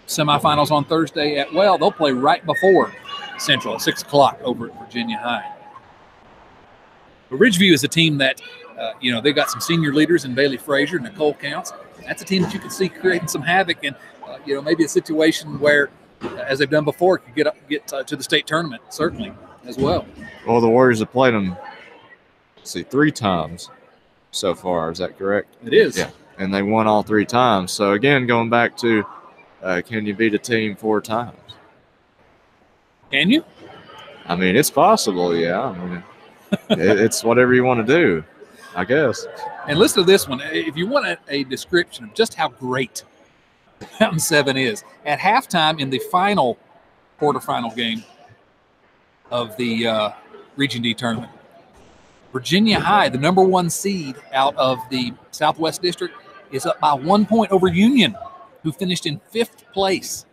Speaker 1: semifinals on Thursday at they'll play right before Central at 6 o'clock over at Virginia High. But Ridgeview is a team that, they've got some senior leaders in Bailey Frazier, Nicole Counts. That's a team that you can see creating some havoc and, maybe a situation where, as they've done before, could get to the state tournament, certainly, as well.
Speaker 2: Well, the Warriors have played them, 3 times so far. Is that correct?
Speaker 1: It is.
Speaker 2: Yeah, and they won all 3 times. So, again, going back to can you beat a team 4 times?
Speaker 1: Can you?
Speaker 2: I mean, it's possible, yeah. I mean, it's whatever you want to do, I guess.
Speaker 1: And listen to this one. If you want a description of just how great Mountain 7 is, at halftime in the final quarterfinal game of the Region D tournament, Virginia High, the number 1 seed out of the Southwest District, is up by 1 point over Union, who finished in 5th place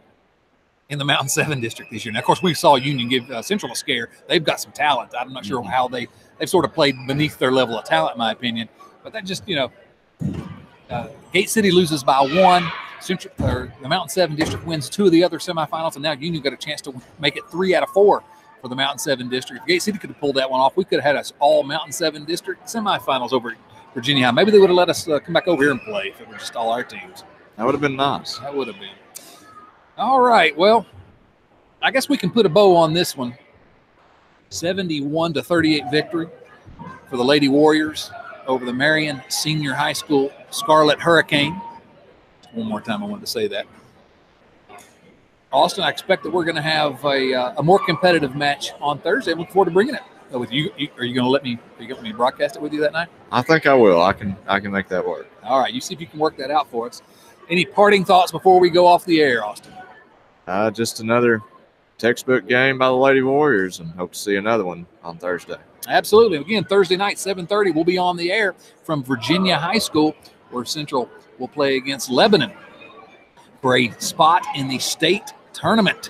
Speaker 1: in the Mountain 7 district this year. Now, of course, we saw Union give Central a scare. They've got some talent. I'm not sure how they've sort of played beneath their level of talent, in my opinion. But that just, Gate City loses by 1. The Mountain 7 district wins 2 of the other semifinals, and now Union got a chance to make it 3 out of 4 for the Mountain 7 district. If Gate City could have pulled that one off, we could have had us all Mountain 7 district semifinals over at Virginia High. Maybe they would have let us come back over here and play if it were just all our teams.
Speaker 2: That would have been nice.
Speaker 1: That would have been. All right, well, I guess we can put a bow on this one. 71-38 victory for the Lady Warriors over the Marion Senior High School Scarlet Hurricane. One more time I wanted to say that. Austin, I expect that we're going to have a more competitive match on Thursday. I look forward to bringing it with you. Are you going to let me broadcast it with you that night?
Speaker 2: I think I will. I can make that work.
Speaker 1: All right, you see if you can work that out for us. Any parting thoughts before we go off the air, Austin?
Speaker 2: Just another textbook game by the Lady Warriors, and hope to see another one on Thursday.
Speaker 1: Absolutely. Again, Thursday night, 7:30, we'll be on the air from Virginia High School, where Central will play against Lebanon for a spot in the state tournament,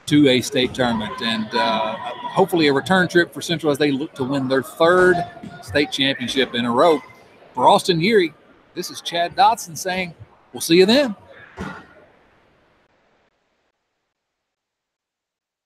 Speaker 1: 2A state tournament, and hopefully a return trip for Central as they look to win their 3rd state championship in a row. For Austin Yeary, this is Chad Dodson saying, we'll see you then.